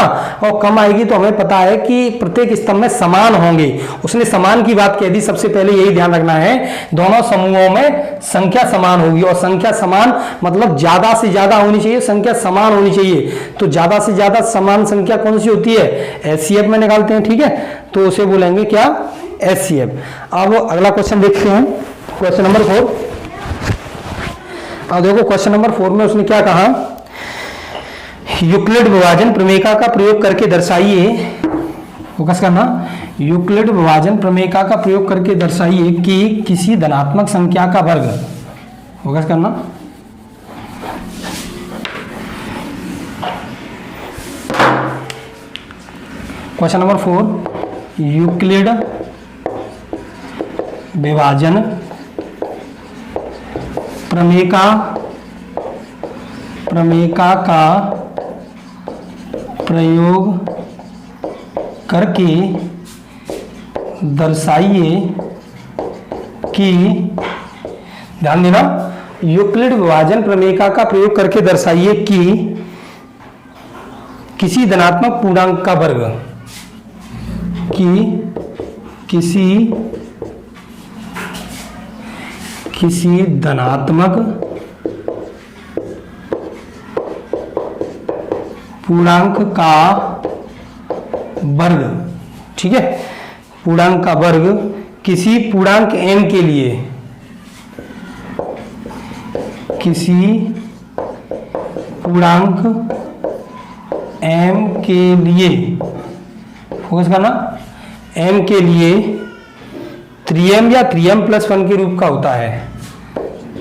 और कम आएगी तो हमें पता है कि प्रत्येक स्तंभ में समान होंगे। उसने समान की बात कह दी, सबसे पहले यही ध्यान रखना है, दोनों समूहों में संख्या समान होगी, और संख्या समान मतलब ज्यादा से ज्यादा होनी चाहिए, संख्या समान होनी चाहिए। तो ज्यादा से ज्यादा समान संख्या कौन सी होती है, एचसीएफ में निकालते हैं, ठीक है। तो उसे बोलेंगे क्या, एचसीएफ। अब अगला क्वेश्चन देखते हैं, क्वेश्चन नंबर 4। अब देखो क्वेश्चन नंबर 4 में उसने क्या कहा, यूक्लिड विभाजन प्रमेयिका का प्रयोग करके दर्शाइए, फोकस करना, यूक्लिड विभाजन प्रमेयिका का प्रयोग करके दर्शाइए कि किसी धनात्मक संख्या का वर्ग, फोकस करना, क्वेश्चन नंबर 4, यूक्लिड विभाजन प्रमेयिका का प्रयोग करके दर्शाइए कि, ध्यान देना, यूक्लिड विभाजन प्रमेयिका का प्रयोग करके दर्शाइए कि किसी धनात्मक पूर्णांक का वर्ग, किसी धनात्मक पूर्णांक का वर्ग, ठीक है, पूर्णांक का वर्ग किसी पूर्णांक m के लिए, किसी पूर्णांक m के लिए, फोकस करना, m के लिए 3m या 3m प्लस 1 के रूप का होता है,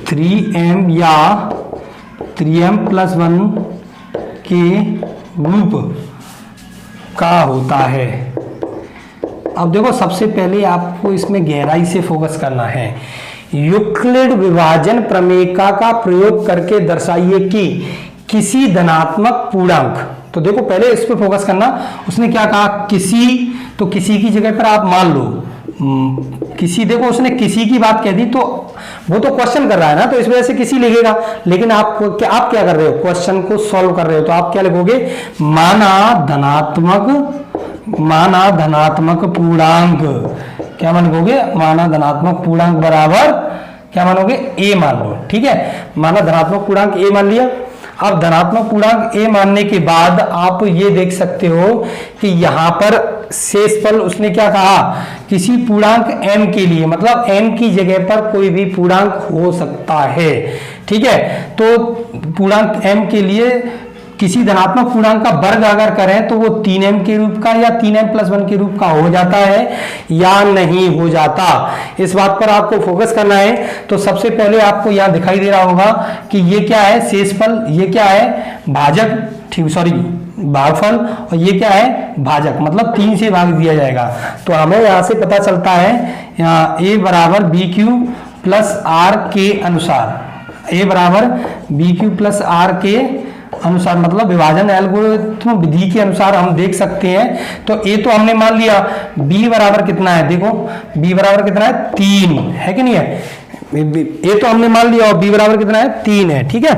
3m या 3m प्लस 1 के रूप का होता है। अब देखो, सबसे पहले आपको इसमें गहराई से फोकस करना है। यूक्लिड विभाजन प्रमेयिका का प्रयोग करके दर्शाइए कि किसी धनात्मक पूर्णांक, तो देखो पहले इस पे फोकस करना। उसने क्या कहा, किसी, तो किसी की जगह पर आप मान लो किसी, देखो उसने किसी की बात कह दी, तो वो तो क्वेश्चन कर रहा है ना, तो इस वजह से किसी लिखेगा। लेकिन आप क्या कर रहे हो, क्वेश्चन को सॉल्व कर रहे हो, तो आप क्या लिखोगे, माना धनात्मक पूर्णांक, क्या मानोगे, माना धनात्मक पूर्णांक बराबर क्या मानोगे, ए मान लो, ठीक है। माना धनात्मक पूर्णांक ए मान लिया। अब धनात्मक पूर्णांक ए मानने के बाद आप ये देख सकते हो कि यहां पर शेषफल उसने क्या कहा, किसी पूर्णांक m के लिए, मतलब m की जगह पर कोई भी पूर्णांक हो सकता है, ठीक है। तो पूर्णांक m के लिए किसी धनात्मक पूर्णांक का वर्ग अगर करें तो वो 3m के रूप का या 3m प्लस 1 के रूप का हो जाता है या नहीं हो जाता, इस बात पर आपको फोकस करना है। तो सबसे पहले आपको यहाँ दिखाई दे रहा होगा कि ये क्या है, शेषफल, ये क्या है, भाजक, ठीक, सॉरी भागफल, और ये क्या है, भाजक, मतलब 3 से भाग दिया जाएगा। तो हमें यहाँ से पता चलता है a बराबर बी क्यू प्लस आर के अनुसार, a बराबर बी क्यू प्लस आर के अनुसार, मतलब विभाजन एल्गोरिथम विधि के अनुसार हम देख सकते हैं। तो ए तो हमने मान लिया, b बराबर कितना है, देखो b बराबर कितना है, 3 है कि नहीं है, ए तो हमने मान लिया, और b बराबर कितना है, 3 है, ठीक है।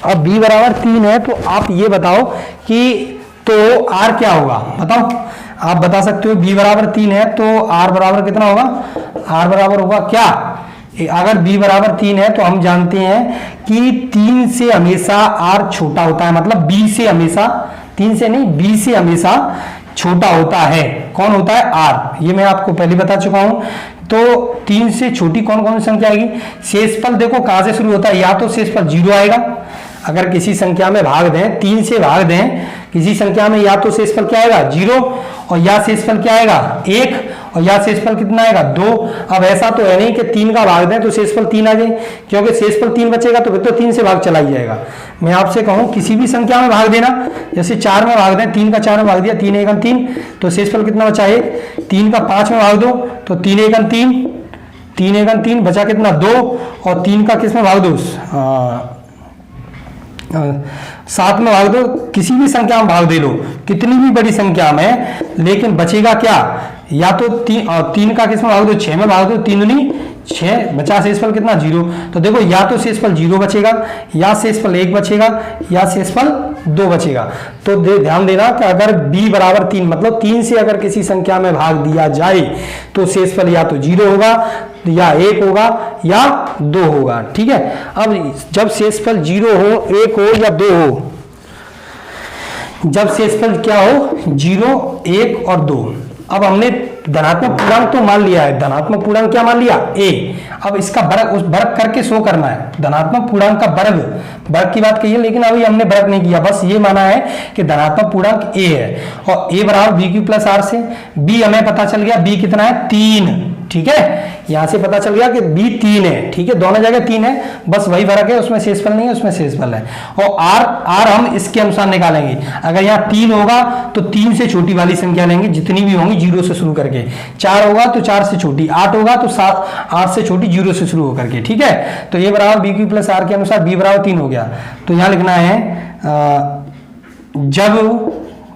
अब b बराबर 3 है, तो आप ये बताओ कि तो r क्या होगा, बताओ, आप बता सकते हो b बराबर 3 है तो r बराबर कितना होगा, r बराबर होगा क्या, अगर b बराबर 3 है तो हम जानते हैं कि 3 से हमेशा r छोटा होता है, मतलब b से हमेशा, 3 से नहीं, b से हमेशा छोटा होता है। कौन होता है, r, ये मैं आपको पहले बता चुका हूं। तो 3 से छोटी कौन कौन सी संख्या आएगी, शेषफल देखो कहां से शुरू होता है, या तो शेषफल 0 आएगा, अगर किसी संख्या में भाग दें, 3 से भाग दें किसी संख्या में, या तो शेषफल क्या आएगा 0, और या शेषफल क्या आएगा 1, और या शेषफल कितना आएगा 2। अब ऐसा तो है नहीं कि 3 का भाग दें तो शेषफल 3 आ जाए, क्योंकि शेषफल 3 बचेगा तो फिर तो 3 से भाग चला ही जाएगा। मैं आपसे कहूं किसी भी संख्या में भाग देना, जैसे 4 में भाग दें, 3 का 4 में भाग दिया, 3 एकम 3, तो शेषफल कितना बचा है, 3 का 5 में भाग दो तो 3 एकम 3, 3 एकम 3 बचा कितना 2, और 3 का किस में भाग दो, 7 में भाग दो, किसी भी संख्या में भाग दे लो, कितनी भी बड़ी संख्या में, लेकिन बचेगा क्या, या तो 3 का किस में भाग दो, 6 में भाग दो, 3 दूनी 6, बचा शेषफल कितना 0। तो देखो या तो शेषफल 0 बचेगा, या शेषफल 1 बचेगा, या शेषफल 2 बचेगा। तो ध्यान देना कि अगर b बराबर 3, मतलब 3 से अगर किसी संख्या में भाग दिया जाए तो शेषफल या तो 0 होगा, या 1 होगा, या 2 होगा, ठीक है। अब जब शेषफल 0 हो, 1 हो या 2 हो, जब शेषफल क्या हो 0, 1 और 2, अब हमने धनात्मक पूर्णांक तो मान लिया है, धनात्मक पूर्णांक क्या मान लिया, a। अब इसका वर्ग, उस वर्ग करके शो करना है, धनात्मक पूर्णांक का वर्ग की बात कही है, लेकिन अभी हमने वर्ग नहीं किया, बस ये माना है कि धनात्मक पूर्णांक a है, और a बराबर बी क्यू प्लस आर से, b हमें पता चल गया, b कितना है 3, ठीक है, यहां से पता चल गया कि b 3 है, ठीक है, दोनों जगह 3 है, बस वही फर्क है, उसमें शेषफल नहीं है, उसमें शेषफल है। और r हम इसके अनुसार निकालेंगे, अगर यहाँ 3 होगा तो 3 से छोटी वाली संख्या लेंगे, जितनी भी होंगी 0 से शुरू करके, 4 होगा तो 4 से छोटी, 8 होगा तो 8 से छोटी 0 से शुरू होकर के, ठीक है। तो ये बराबर बी क्यू प्लस आर के अनुसार b बराबर 3 हो गया। तो यहाँ लिखना है जब,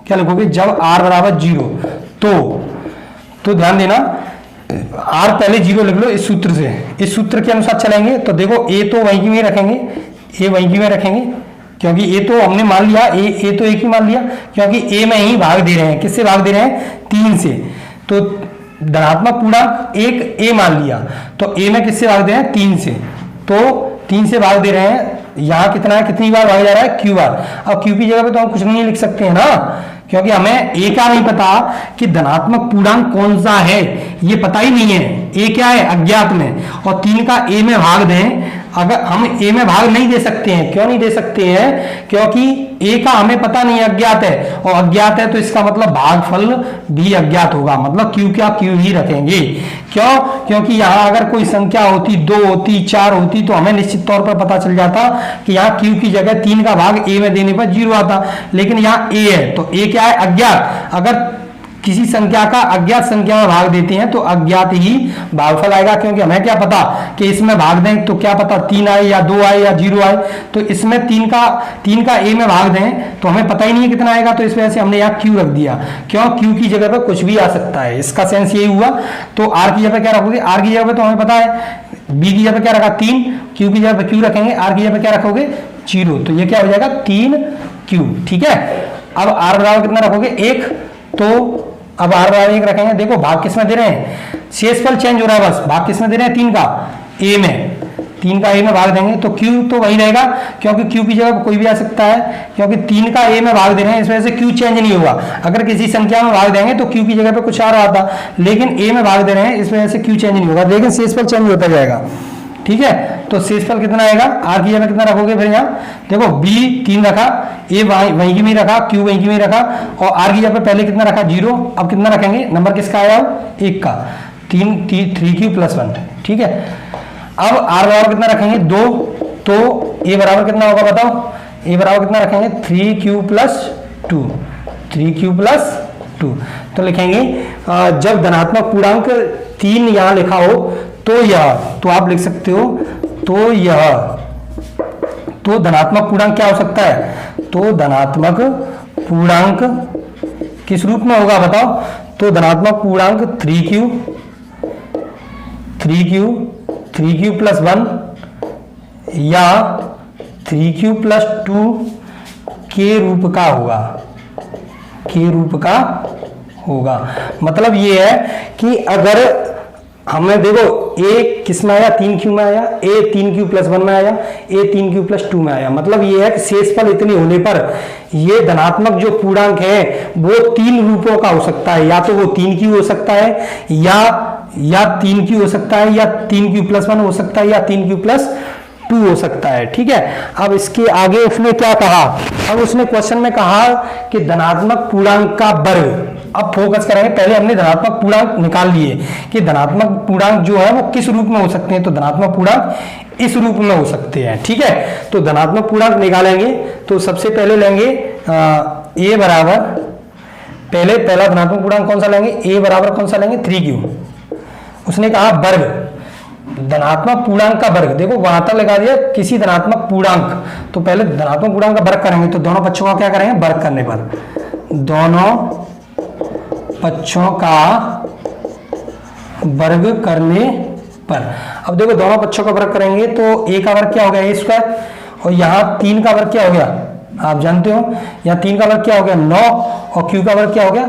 क्या लिखोगे, जब r बराबर 0, तो ध्यान देना, r पहले 0 लिख लो इस सूत्र से, इस सूत्र के अनुसार चलेंगे। तो देखो a तो वहीं की में रखेंगे, a वहीं की में रखेंगे, क्योंकि a तो हमने मान लिया, a तो एक ही मान लिया, क्योंकि a में ही भाग दे रहे हैं, किससे भाग दे रहे हैं 3 से। तो धनात्मक पूर्णांक 1 a मान लिया, तो a में किससे भाग दे रहे हैं 3 से, तो 3 से भाग दे रहे हैं, यहाँ कितना है, कितनी बार भागा जा रहा है, q बार। अब q की जगह पे तो हम कुछ नहीं लिख सकते हैं ना, क्योंकि हमें a का नहीं पता कि धनात्मक पूर्णांक कौन सा है, ये पता ही नहीं है। a क्या है, अज्ञात में, और 3 का a में भाग दें, अगर हम a में भाग नहीं दे सकते हैं। क्यों नहीं दे सकते हैं, क्योंकि a का हमें पता नहीं, अज्ञात है, और अज्ञात है तो इसका मतलब भागफल भी अज्ञात होगा, मतलब q क्या q ही रखेंगे। क्यों, क्योंकि यहाँ अगर कोई संख्या होती, 2 होती, 4 होती, तो हमें निश्चित तौर पर पता चल जाता कि यहाँ q की जगह 3 का भाग a में देने पर 0 आता, लेकिन यहाँ a है तो a क्या है, अज्ञात। अगर किसी संख्या का अज्ञात संख्या में भाग देते हैं तो अज्ञात ही भागफल आएगा, क्योंकि हमें क्या पता कि इसमें भाग दें तो क्या पता 3 आए या 2 आए या 0 आए, तो इसमें 3 का a में भाग दें तो हमें पता ही नहीं है कितना आएगा, तो इस वजह से हमने यहाँ q रख दिया। क्यों, q की जगह पर कुछ भी आ सकता है, इसका सेंस यही हुआ। तो r की जगह क्या रखोगे, r की जगह पर तो हमें पता है, b की जगह पर क्या रखा 3, q की जगह पर q रखेंगे, r की जगह पर क्या रखोगे 0, तो ये क्या हो जाएगा 3q। ठीक है, अब r बराबर कितना रखोगे 1, तो अब r बराबर 1 रखेंगे। देखो भाग किस में दे रहे हैं, शेषफल चेंज हो रहा है, बस भाग किस में दे रहे हैं 3 का a में, 3 का a में भाग देंगे तो q तो वही रहेगा, क्योंकि q की जगह कोई भी आ सकता है, क्योंकि 3 का a में भाग दे रहे हैं, इस वजह से q चेंज नहीं होगा। अगर किसी संख्या में भाग देंगे तो q की जगह पे कुछ आ रहा था, लेकिन a में भाग दे रहे हैं, इस वजह से q चेंज नहीं होगा, लेकिन शेषफल चेंज होता जाएगा। ठीक है, तो शेषफल कितना आएगा, r की जगह कितना रखोगे, फिर यहाँ देखो b 3 रखा, a वहीं की में रखा, q वहीं की में रखा, और r की जगह पे पहले कितना रखा 0, अब कितना रखेंगे, नंबर किसका आया 1 का, 3q + 1। ठीक है, अब r बराबर कितना रखेंगे 2, तो a बराबर कितना होगा बताओ, a बराबर कितना रखेंगे 3q + 2, 3q + 2। तो लिखेंगे जब धनात्मक पूर्णांक 3 यहाँ लिखा हो तो यह, तो आप लिख सकते हो तो यह, तो धनात्मक पूर्णांक क्या हो सकता है, तो धनात्मक पूर्णांक किस रूप में होगा बताओ, तो धनात्मक पूर्णांक 3q + 1 या 3q + 2 के रूप का होगा, के रूप का होगा। मतलब ये है कि अगर हमने देखो a किस में आया, 3q में आया, a 3q + 1 में आया, a 3q + 2 में आया, मतलब ये है कि शेषफल इतनी होने पर ये धनात्मक जो पूर्णांक है वो 3 रूपों का हो सकता है, या तो वो 3q हो सकता है, या 3q हो सकता है, या 3q + 1 हो सकता है, या 3q + 2 हो सकता है। ठीक है, अब इसके आगे उसने क्या कहा, अब उसने क्वेश्चन में कहा कि धनात्मक पूर्णांक का वर्ग। अब फोकस करेंगे, पहले हमने धनात्मक पूर्णांक निकाल लिए कि धनात्मक पूर्णांक जो है वो किस रूप में हो सकते हैं, तो धनात्मक पूर्णांक इस रूप में हो सकते हैं। ठीक है, तो धनात्मक पूर्णांक निकालेंगे तो सबसे पहले लेंगे a बराबर, पहला धनात्मक पूर्णांक कौन सा लेंगे, a बराबर कौन सा लेंगे 3q। उसने कहा वर्ग, धनात्मक पूर्णांक का वर्ग, देखो वहां तक लगा दिया किसी धनात्मक पूर्णांक, तो पहले धनात्मक पूर्णांक का वर्ग करेंगे, तो दोनों पक्षों का क्या करेंगे, वर्ग करने पर, दोनों पक्षों का वर्ग करने पर। अब देखो दोनों पक्षों का वर्ग करेंगे तो a का वर्ग क्या हो गया a², और यहाँ 3 का वर्ग क्या हो गया, आप जानते हो यहाँ 3 का वर्ग क्या हो गया 9, और q का वर्ग क्या हो गया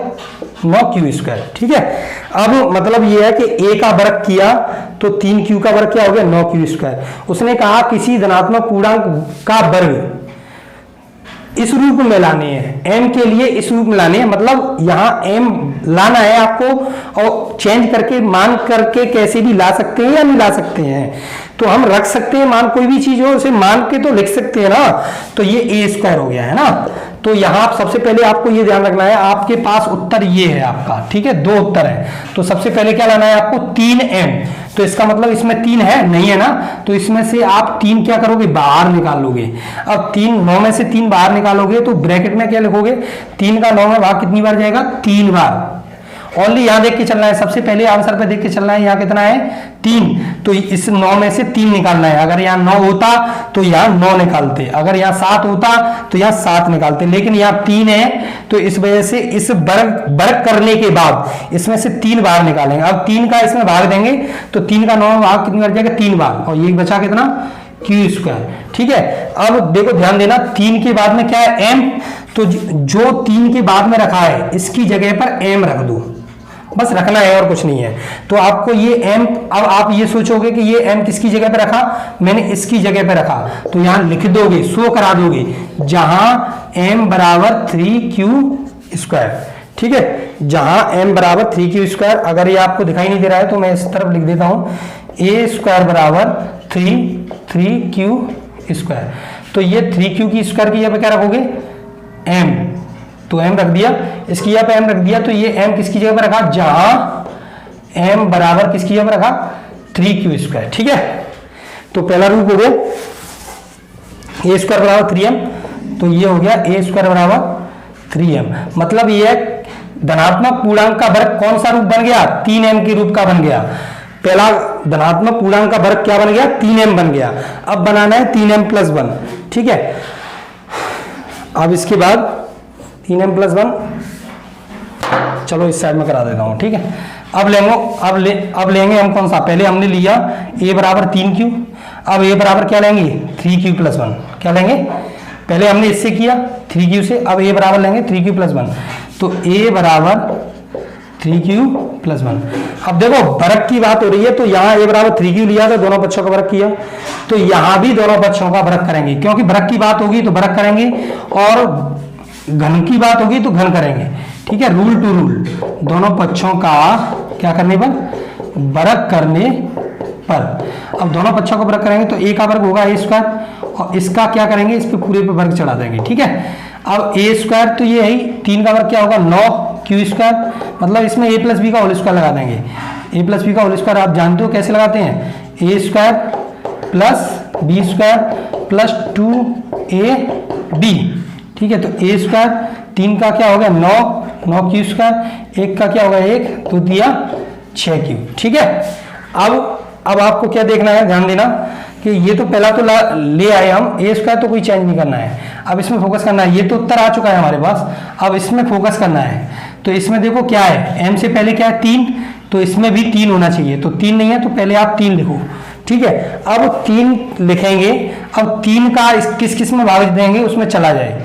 9q²। ठीक है, अब मतलब ये है कि a का वर्ग किया तो 3q का वर्ग क्या हो गया 9q²। उसने कहा किसी धनात्मक पूर्णांक का वर्ग इस रूप में लाने हैं, m के लिए इस रूप में लाने हैं, मतलब यहाँ m लाना है आपको, और चेंज करके मान करके कैसे भी ला सकते हैं या नहीं ला सकते हैं, तो हम रख सकते हैं मान, कोई भी चीज हो उसे मान के तो लिख सकते हैं ना, तो ये a² हो गया है ना। तो यहाँ सबसे पहले आपको ये ध्यान रखना है, आपके पास उत्तर ये है आपका, ठीक है 2 उत्तर है, तो सबसे पहले क्या लाना है आपको 3m, तो इसका मतलब इसमें 3 है नहीं है ना, तो इसमें से आप 3 क्या करोगे बाहर निकाल लोगे। अब 9 में से 3 बाहर निकालोगे तो ब्रैकेट में क्या लिखोगे, 3 का 9 में भाग कितनी बार जाएगा 3 बार। ओनली यहाँ देख के चलना है, सबसे पहले आंसर पे देख के चलना है, यहाँ कितना है 3, तो इस 9 में से 3 निकालना है। अगर यहाँ 9 होता तो यहाँ 9 निकालते, अगर यहाँ 7 होता तो यहाँ 7 निकालते, लेकिन यहाँ 3 है तो इस वजह से इस वर्ग करने के बाद इसमें से 3 बार निकालेंगे। अब 3 का इसमें भाग देंगे तो 3 का 9 में भाग कितनी बार जाएगा 3 बार, और ये बचा कितना q²। ठीक है, अब देखो ध्यान देना 3 के बाद में क्या है m, तो जो 3 के बाद में रखा है इसकी जगह पर m रख दो, बस रखना है और कुछ नहीं है। तो आपको ये m, अब आप ये सोचोगे कि ये m किसकी जगह पे रखा, मैंने इसकी जगह पे रखा, तो यहां लिख दोगे, शो करा दोगे, जहां m बराबर 3q²। ठीक है, जहां m बराबर 3q²। अगर ये आपको दिखाई नहीं दे रहा है तो मैं इस तरफ लिख देता हूं, a² बराबर 3q²। तो ये 3q² की जगह पे क्या रखोगे, m, तो m रख दिया, इसकी जगह पे m रख दिया। तो ये m किसकी जगह पे रखा, जहां m बराबर किसकी जगह पे रखा, 3q²। ठीक है, तो पहला रूप हो गया a² बराबर 3m, तो ये हो गया a² बराबर 3m। मतलब ये धनात्मक पूर्णांक का वर्ग कौन सा रूप बन गया, 3m के रूप का बन गया। पहला धनात्मक पूर्णांक का वर्ग क्या बन गया, 3m बन गया। अब बनाना है 3m+1। ठीक है, अब इसके बाद 3m+1, चलो इस साइड में करा देता हूं। ठीक है, अब लेंगे हम कौन सा, पहले हमने लिया a बराबर 3q, अब a बराबर क्या लेंगे, 3q+1। क्या लेंगे, पहले हमने इससे किया 3q से, अब a बराबर लेंगे 3q+1। तो a बराबर 3q+1। अब देखो वर्ग की बात हो रही है, तो यहाँ a बराबर 3q लिया था, दोनों पक्षों का वर्ग किया, तो यहाँ भी दोनों पक्षों का वर्ग करेंगे, क्योंकि वर्ग की बात होगी तो वर्ग करेंगे, और घन की बात होगी तो घन करेंगे। ठीक है, रूल टू रूल, दोनों पक्षों का क्या करने पर, वर्ग करने पर। अब दोनों पक्षों का वर्ग करेंगे तो a का वर्ग होगा a², और इसका क्या करेंगे, इस पे पूरे पे वर्ग चढ़ा देंगे। ठीक है, अब a² तो ये है 3 का वर्ग क्या होगा, 9q², मतलब इसमें a+b का होल स्क्वायर लगा देंगे। a+b का होल स्क्वायर आप जानते हो कैसे लगाते हैं, a² + b² + 2ab। ठीक है, तो a², 3 का क्या होगा 9q², 1 का क्या होगा 1, तो दिया 6q। ठीक है, अब आपको क्या देखना है, ध्यान देना कि ये तो पहला तो ले आए हम, a² तो कोई चेंज नहीं करना है, अब इसमें फोकस करना है। ये तो उत्तर आ चुका है हमारे पास, अब इसमें फोकस करना है। तो इसमें देखो क्या है, m से पहले क्या है 3, तो इसमें भी 3 होना चाहिए, तो 3 नहीं है तो पहले आप 3 लिखो। ठीक है, अब 3 लिखेंगे, अब 3 का किस किस में भाग देंगे, उसमें चला जाए,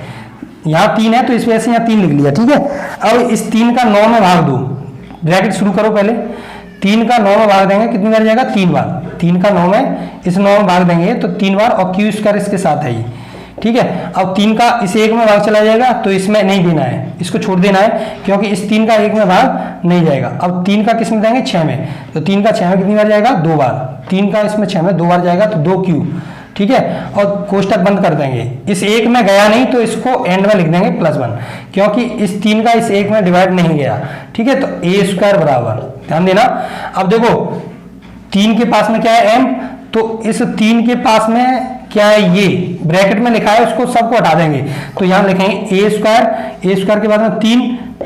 यहाँ 3 है तो इस वजह से यहाँ 3 लिख लिया। ठीक है, अब इस 3 का 9 में भाग दो, ब्रैकेट शुरू करो पहले, 3 का 9 में भाग देंगे, कितनी बार जाएगा, 3 बार, 3 का 9 में इस 9 में भाग देंगे तो 3 बार, और q² इसके साथ है ही। ठीक है, अब 3 का इस 1 में भाग चला जाएगा, तो इसमें नहीं देना है, इसको छोड़ देना है, क्योंकि इस 3 का 1 में भाग नहीं जाएगा। अब 3 का किस में देंगे, 6 में, तो 3 का 6 में कितनी बार जाएगा, 2 बार, 3 का इसमें 6 में 2 बार जाएगा, तो 2q। ठीक है, और कोष्टक बंद कर देंगे, इस 1 में गया नहीं तो इसको एंड में लिख देंगे +1, क्योंकि इस 3 का इस 1 में डिवाइड नहीं गया। ठीक है, तो a² बराबर, ध्यान देना, अब देखो 3 के पास में क्या है m, तो इस 3 के पास में क्या है, ये ब्रैकेट में लिखा है, उसको सबको हटा देंगे, तो यहां लिखेंगे a² के बाद में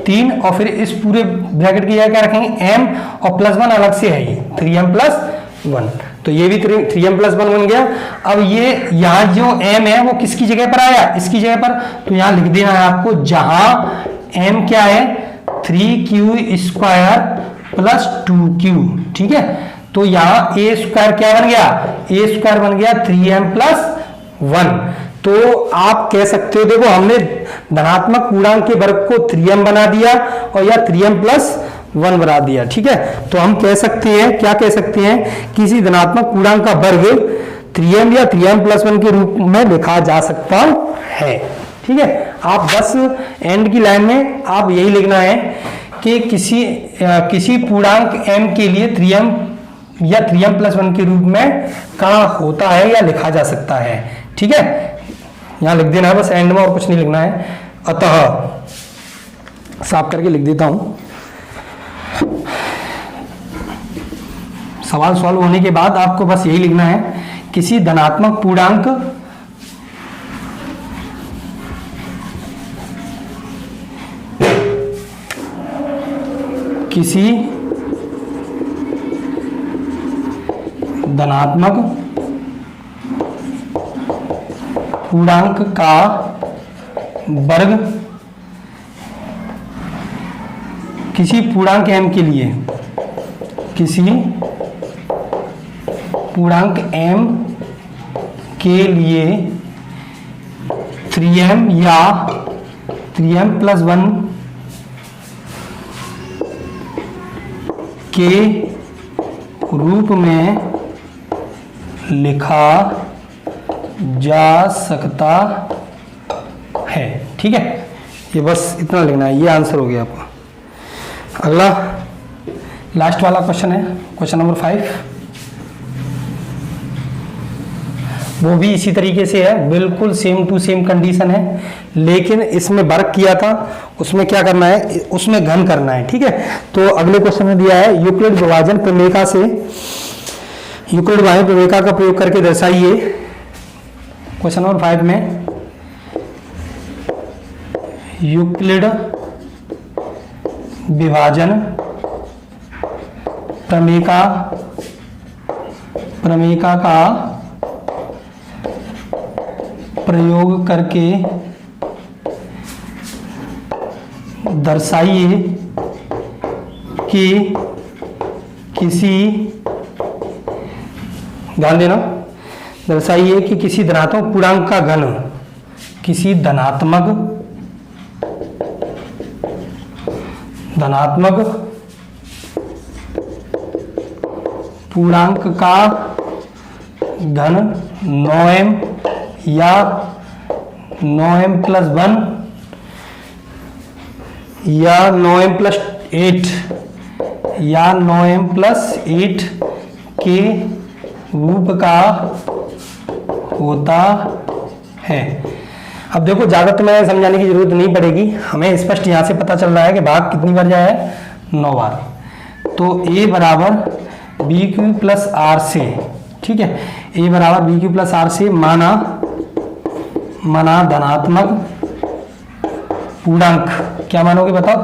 3 और फिर इस पूरे ब्रैकेट की जगह क्या रखेंगे m, और +1 अलग से है, ये 3m+1, तो ये भी 3m+1 बन गया। अब ये यहाँ जो m है वो किसकी जगह पर आया, इसकी जगह पर, तो यहाँ लिख देना है आपको, जहां m क्या है 3q² + 2q। ठीक है, तो यहाँ a² क्या बन गया, a² बन गया 3m+1। तो आप कह सकते हो, देखो हमने धनात्मक पूर्णांक के वर्ग को 3m बना दिया और या 3m+1 बना दिया। ठीक है, तो हम कह सकते हैं, क्या कह सकते हैं, किसी धनात्मक पूर्णांक का वर्ग 3m या 3m+1 के रूप में लिखा जा सकता है। ठीक है, आप बस एंड की लाइन में आप यही लिखना है कि किसी पूर्णांक m के लिए 3m या 3m+1 के रूप में कहाँ होता है या लिखा जा सकता है। ठीक है, यहाँ लिख देना है बस एंड में, और कुछ नहीं लिखना है। अतः साफ करके लिख देता हूं, सवाल सॉल्व होने के बाद आपको बस यही लिखना है, किसी धनात्मक पूर्णांक किसी धनात्मक पूर्णांक का वर्ग किसी पूर्णांक m के लिए, किसी पूर्णांक m के लिए 3m या 3m+1 के रूप में लिखा जा सकता है। ठीक है, ये बस इतना लिखना है, ये आंसर हो गया आपका। अगला लास्ट वाला क्वेश्चन है, क्वेश्चन नंबर 5। वो भी इसी तरीके से है, बिल्कुल सेम टू सेम कंडीशन है, लेकिन इसमें वर्क किया था, उसमें क्या करना है, उसमें घन करना है। ठीक है, तो अगले क्वेश्चन में दिया है यूक्लिड विभाजन प्रमेयिका से, यूक्लिड विभाजन प्रमेयिका का प्रयोग करके दर्शाइए। क्वेश्चन नंबर 5 में यूक्लिड विभाजन प्रमेयिका का प्रयोग करके दर्शाइए कि किसी, ध्यान देना, दर्शाइए कि किसी धनात्मक पूर्णांक का घन, किसी धनात्मक पूर्णांक का घन 9m या 9m+1 या 9m+8 या 9m+8 के रूप का होता है। अब देखो, ज़्यादा तो मैं समझाने की जरूरत नहीं पड़ेगी, हमें स्पष्ट यहाँ से पता चल रहा है कि भाग कितनी बार जाए है, 9 बार। तो a बराबर BQ+R से, ठीक है, a बराबर BQ+R से माना धनात्मक पूर्णांक, क्या मानोगे बताओ,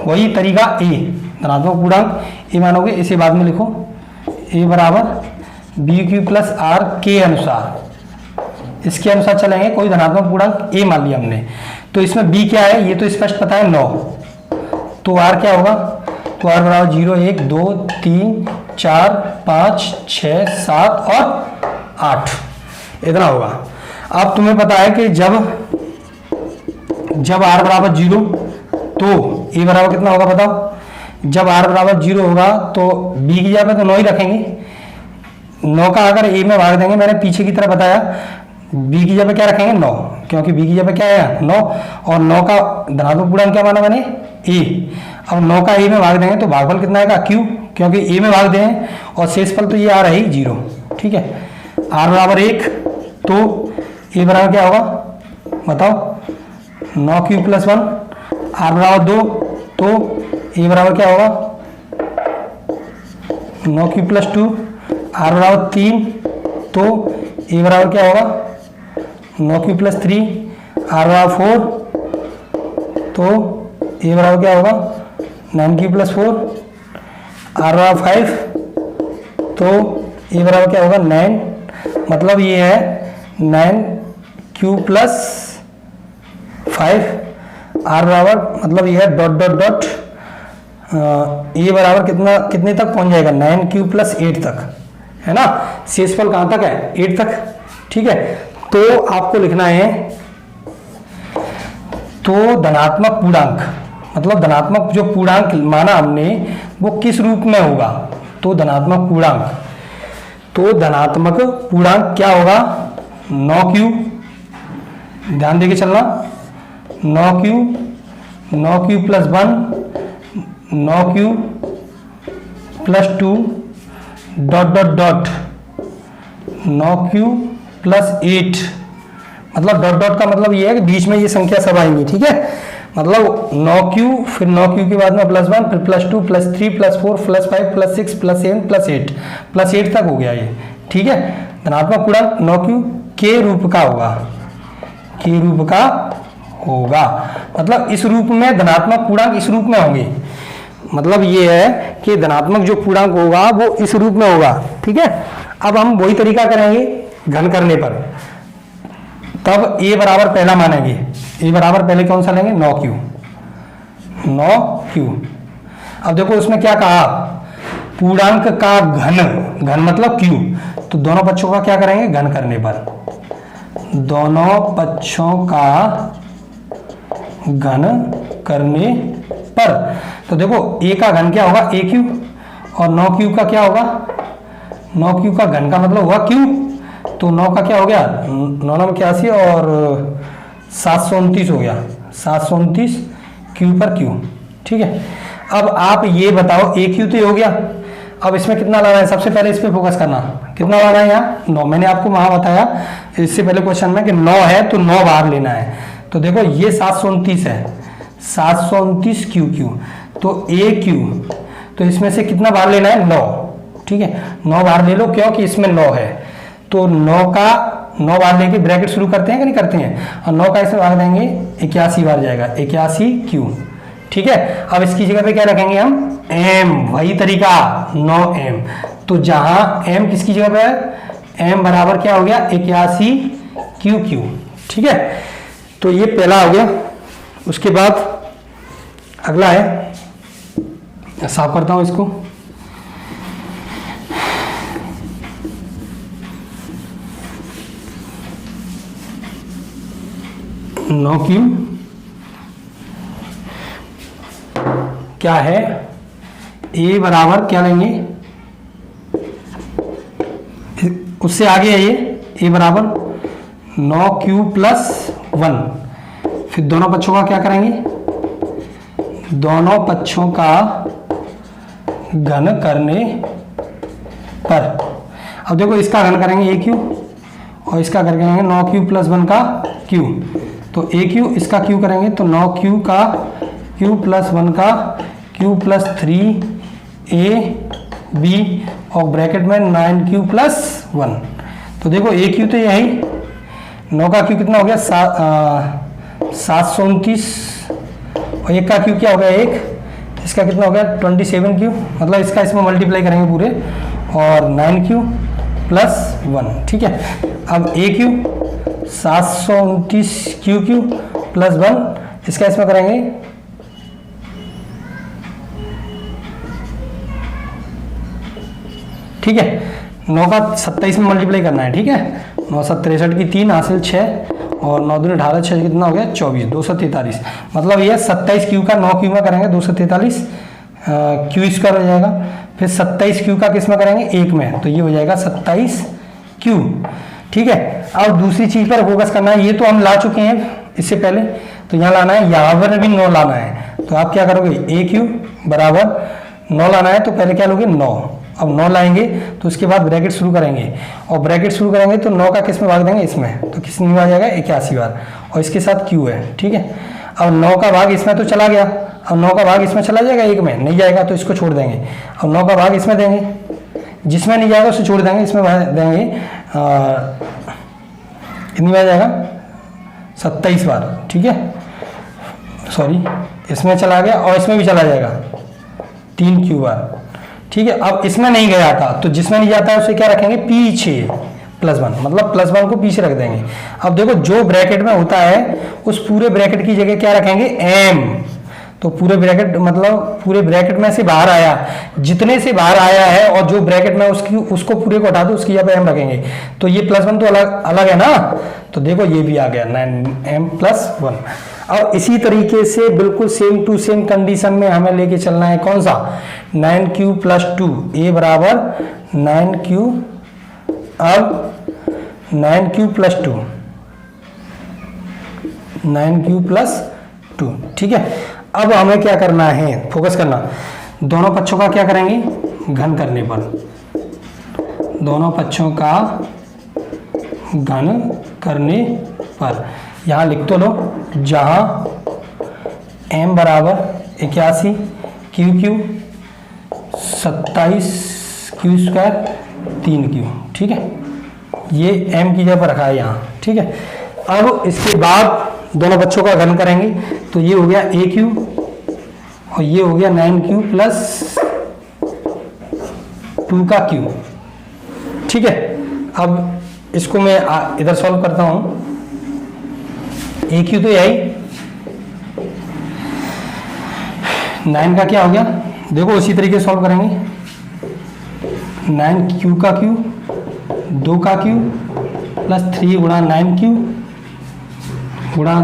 वही तरीका a, धनात्मक पूर्णांक a मानोगे, इसे बाद में लिखो, a बराबर BQ+R के अनुसार, इसके अनुसार चलेंगे, कोई धनात्मक पूर्णांक a मान लिया हमने, तो इसमें b क्या है, ये तो स्पष्ट पता है 9, तो r क्या होगा, तो r बराबर 0, 1, 2, 3, 4, 5, 6, 7 और 8, इतना होगा। अब तुम्हें पता है कि जब r बराबर 0 तो a बराबर कितना होगा बताओ, जब r बराबर 0 होगा तो b की जगह तो 9 ही रखेंगे, 9 का अगर a में भाग देंगे, मैंने पीछे की तरह बताया, b की जगह क्या रखेंगे 9, क्योंकि b की जगह क्या है 9, और 9 का धनात्मक पूर्णांक क्या माना मैंने a, अब 9 का a में भाग देंगे तो भागफल कितना आएगा q, क्योंकि a में भाग दें और शेषफल तो ये आ रहा है 0। ठीक है, r बराबर 1 तो a बराबर क्या होगा बताओ, 9q+1, r बराबर 2 तो a बराबर क्या होगा 9q+2, r बराबर 3 तो a बराबर क्या होगा 9q+3, r बराबर 4 तो a बराबर क्या होगा 9q+4, r बराबर 5 तो a बराबर क्या होगा 9, मतलब ये है 9q+5, r बराबर मतलब ये है डॉट डॉट डॉट, a बराबर कितने तक पहुंच जाएगा 9q+8 तक, है ना, शेषफल कहाँ तक है 8 तक। ठीक है, तो आपको लिखना है, तो धनात्मक पूर्णांक मतलब धनात्मक जो पूर्णांक माना हमने वो किस रूप में होगा, तो धनात्मक पूर्णांक क्या होगा 9q, ध्यान देके चलना, 9q+1, 9q+2 dot dot dot 9q+8, मतलब डॉट डॉट का मतलब ये है कि बीच में ये संख्या सब आएंगी। ठीक है, मतलब 9q, फिर 9q के बाद में +1, फिर +2, +3, +4, +5, +6, +7, +8 तक हो गया ये। ठीक है, धनात्मक पूर्णांक 9q के रूप का होगा, मतलब इस रूप में धनात्मक पूर्णांक इस रूप में होंगे, मतलब ये है कि धनात्मक जो पूर्णांक होगा वो इस रूप में होगा। ठीक है, अब हम वही तरीका करेंगे घन करने पर, तब a बराबर पहला मानेंगे, a बराबर पहले कौन सा लेंगे 9q। अब देखो उसमें क्या कहा, पूर्णांक का घन मतलब q, तो दोनों पक्षों का क्या करेंगे घन करने पर, दोनों पक्षों का घन करने पर, तो देखो a का घन क्या होगा aq, और 9 क्यू का क्या होगा, 9 क्यू का घन का मतलब हुआ क्यू, तो 9 का क्या हो गया 9 9 81 और 729 हो गया, 729 क्यू पर क्यू। ठीक है, अब आप ये बताओ ए क्यू तो हो गया, अब इसमें कितना लाना है, सबसे पहले इस पे फोकस करना, कितना लाना है यहाँ 9। मैंने आपको वहां बताया इससे पहले क्वेश्चन में कि 9 है तो 9 बाहर लेना है। तो देखो ये 729 है, 729 क्यू क्यू, तो ए क्यू, तो इसमें से कितना बाहर लेना है 9। ठीक है, 9 बाहर ले लो क्योंकि इसमें 9 है, तो 9 का 9 बार लेके ब्रैकेट शुरू करते हैं कि नहीं करते हैं, और 9 का इसमें भाग देंगे 81 बार जाएगा, 81 क्यू। ठीक है, अब इसकी जगह पे क्या रखेंगे हम m, वही तरीका 9m, तो जहां m किसकी जगह पे है, m बराबर क्या हो गया 81 क्यू क्यू। ठीक है, तो ये पहला हो गया। उसके बाद अगला है, साफ करता हूं इसको, नौ क्यू क्या है, ए बराबर क्या लेंगे, उससे आगे है ये, ए बराबर 9 क्यू प्लस 1, फिर दोनों पक्षों का क्या करेंगे, दोनों पक्षों का घन करने पर, अब देखो इसका घन करेंगे ए क्यू और इसका घन करेंगे 9 क्यू प्लस 1 का क्यू, तो ए क्यू इसका क्यू करेंगे तो 9 क्यू का क्यू प्लस 1 का क्यू प्लस 3 ए बी और ब्रैकेट में 9 क्यू प्लस 1। तो देखो ए क्यू तो यही, 9 का क्यू कितना हो गया 729 और एक का क्यू क्या हो गया 1, इसका कितना हो गया 27 क्यू, मतलब इसका इसमें मल्टीप्लाई करेंगे पूरे और 9 क्यू प्लस 1। ठीक है, अब ए क्यू 729 क्यू क्यू प्लस 1, इसका इसमें करेंगे ठीक है, 9 का 27 में मल्टीप्लाई करना है। ठीक है, 9 7 63 की 3 हासिल 6 और 9 दूनी 18 6 कितना हो गया 24, 243, मतलब ये 27 क्यू का 9 क्यू में करेंगे 243 क्यू स्क्वायर हो जाएगा, फिर 27 क्यू का किस में करेंगे 1 में, तो ये हो जाएगा 27 क्यू। ठीक है, अब दूसरी चीज पर फोकस करना है, ये तो हम ला चुके हैं इससे पहले, तो यहाँ लाना है, यहाँ पर भी 9 लाना है, तो आप क्या करोगे ए क्यू बराबर 9 लाना है तो पहले क्या लोगे 9, अब 9 लाएंगे तो उसके बाद ब्रैकेट शुरू करेंगे और ब्रैकेट शुरू करेंगे तो 9 का किस में भाग देंगे इसमें, तो किस में आ जाएगा 81 बार और इसके साथ क्यू है। ठीक है, अब 9 का भाग इसमें तो चला गया, अब 9 का भाग इसमें चला जाएगा, 1 में नहीं जाएगा तो इसको छोड़ देंगे, अब 9 का भाग इसमें देंगे, जिसमें नहीं जाएगा उसे छोड़ देंगे, इसमें देंगे कितनी बार जाएगा 27 बार। ठीक है, सॉरी इसमें चला गया और इसमें भी चला जाएगा 3 क्यू बार। ठीक है, अब इसमें नहीं गया था तो जिसमें नहीं जाता है उसे क्या रखेंगे पीछे +1, मतलब +1 को पीछे रख देंगे। अब देखो जो ब्रैकेट में होता है उस पूरे ब्रैकेट की जगह क्या रखेंगे m, तो पूरे ब्रैकेट मतलब पूरे ब्रैकेट में से बाहर आया, जितने से बाहर आया है और जो ब्रैकेट में उसको पूरे को हटा दो, उसकी जगह पे m रखेंगे, तो ये +1 तो अलग अलग है ना, तो देखो ये भी आ गया 9m + 1। अब इसी तरीके से बिल्कुल सेम टू सेम कंडीशन में हमें लेके चलना है, कौन सा 9q + 2, ए बराबर 9q, अब 9q + 2, 9q + 2। ठीक है, अब हमें क्या करना है, फोकस करना, दोनों पक्षों का क्या करेंगे घन करने पर, दोनों पक्षों का घन करने पर यहाँ लिख तो लो, जहाँ m बराबर 81 Q Q 27 Q square 3 Q. ठीक है, ये m की जगह पर रखा है यहाँ। ठीक है, अब इसके बाद दोनों बच्चों का घन करेंगे तो ये हो गया ए क्यू और ये हो गया 9q + 2 का क्यू। ठीक है, अब इसको मैं इधर सॉल्व करता हूं, ए क्यू तो यही 9 का क्या हो गया, देखो उसी तरीके से सॉल्व करेंगे, 9q का क्यू 2 का क्यू + 3 गुणा 9q गुणा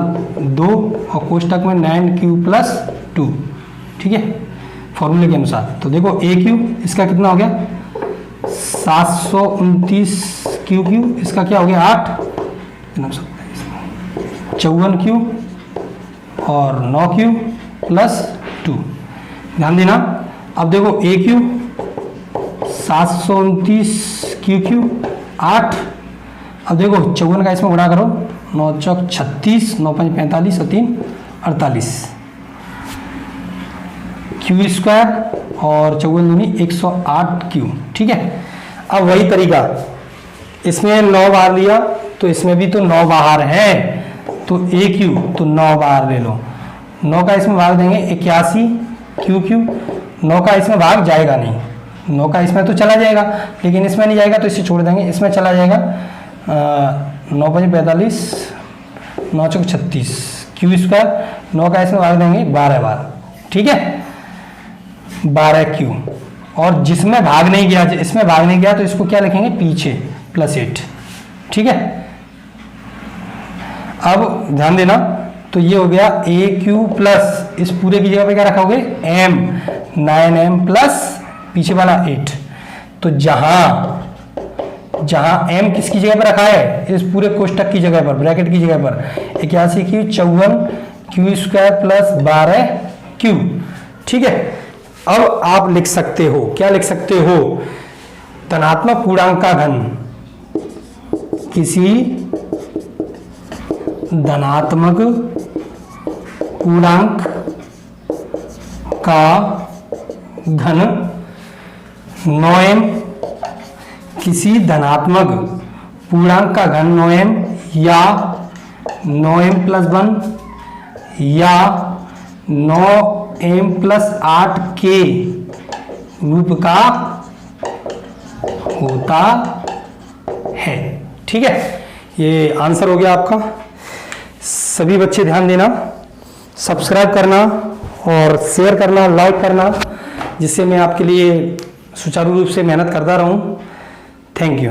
2 और कोष्टक में 9q + 2। ठीक है, फॉर्मूले के अनुसार। तो देखो ए क्यू इसका कितना हो गया 729 क्यू क्यू, इसका क्या हो गया 8, 54 क्यू और 9 क्यू प्लस 2। ध्यान देना। अब देखो ए क्यू 729 क्यू क्यू 8। अब देखो 54 का इसमें गुणा करो, 9 चौक 36, 9 5 45 और 3 48 क्यू स्क्वायर और 54 दूनी 108 क्यू। ठीक है। अब वही तरीका, इसमें 9 बाहर लिया तो इसमें भी तो 9 बाहर है, तो ए क्यू तो 9 बाहर ले लो, 9 का इसमें भाग देंगे 81 क्यू क्यू। 9 का इसमें भाग जाएगा नहीं, 9 का इसमें तो चला जाएगा लेकिन इसमें नहीं जाएगा तो इसे छोड़ देंगे, इसमें चला जाएगा 9 5 45, 9 चौक 36 क्यू स्क्वायर। 9 का इसमें भाग देंगे 12 बार। ठीक है, 12 क्यू। और जिसमें भाग नहीं गया, इसमें भाग नहीं गया तो इसको क्या लिखेंगे पीछे +8। ठीक है। अब ध्यान देना, तो ये हो गया ए क्यू प्लस इस पूरे की जगह पे क्या रखोगे m, 9m प्लस पीछे वाला 8। तो जहां m किसकी जगह पर रखा है, इस पूरे कोष्टक की जगह पर, ब्रैकेट की जगह पर 81 Q 54 Q square plus 12 Q. ठीक है। अब आप लिख सकते हो, क्या लिख सकते हो, धनात्मक पूर्णांक का घन किसी धनात्मक पूर्णांक का घन 9m, किसी धनात्मक पूर्णांक का घन 9m या 9m प्लस 1 या 9m प्लस 8 के रूप का होता है। ठीक है, ये आंसर हो गया आपका। सभी बच्चे ध्यान देना, सब्सक्राइब करना और शेयर करना, लाइक करना, जिससे मैं आपके लिए सुचारू रूप से मेहनत करता रहूं। Thank you.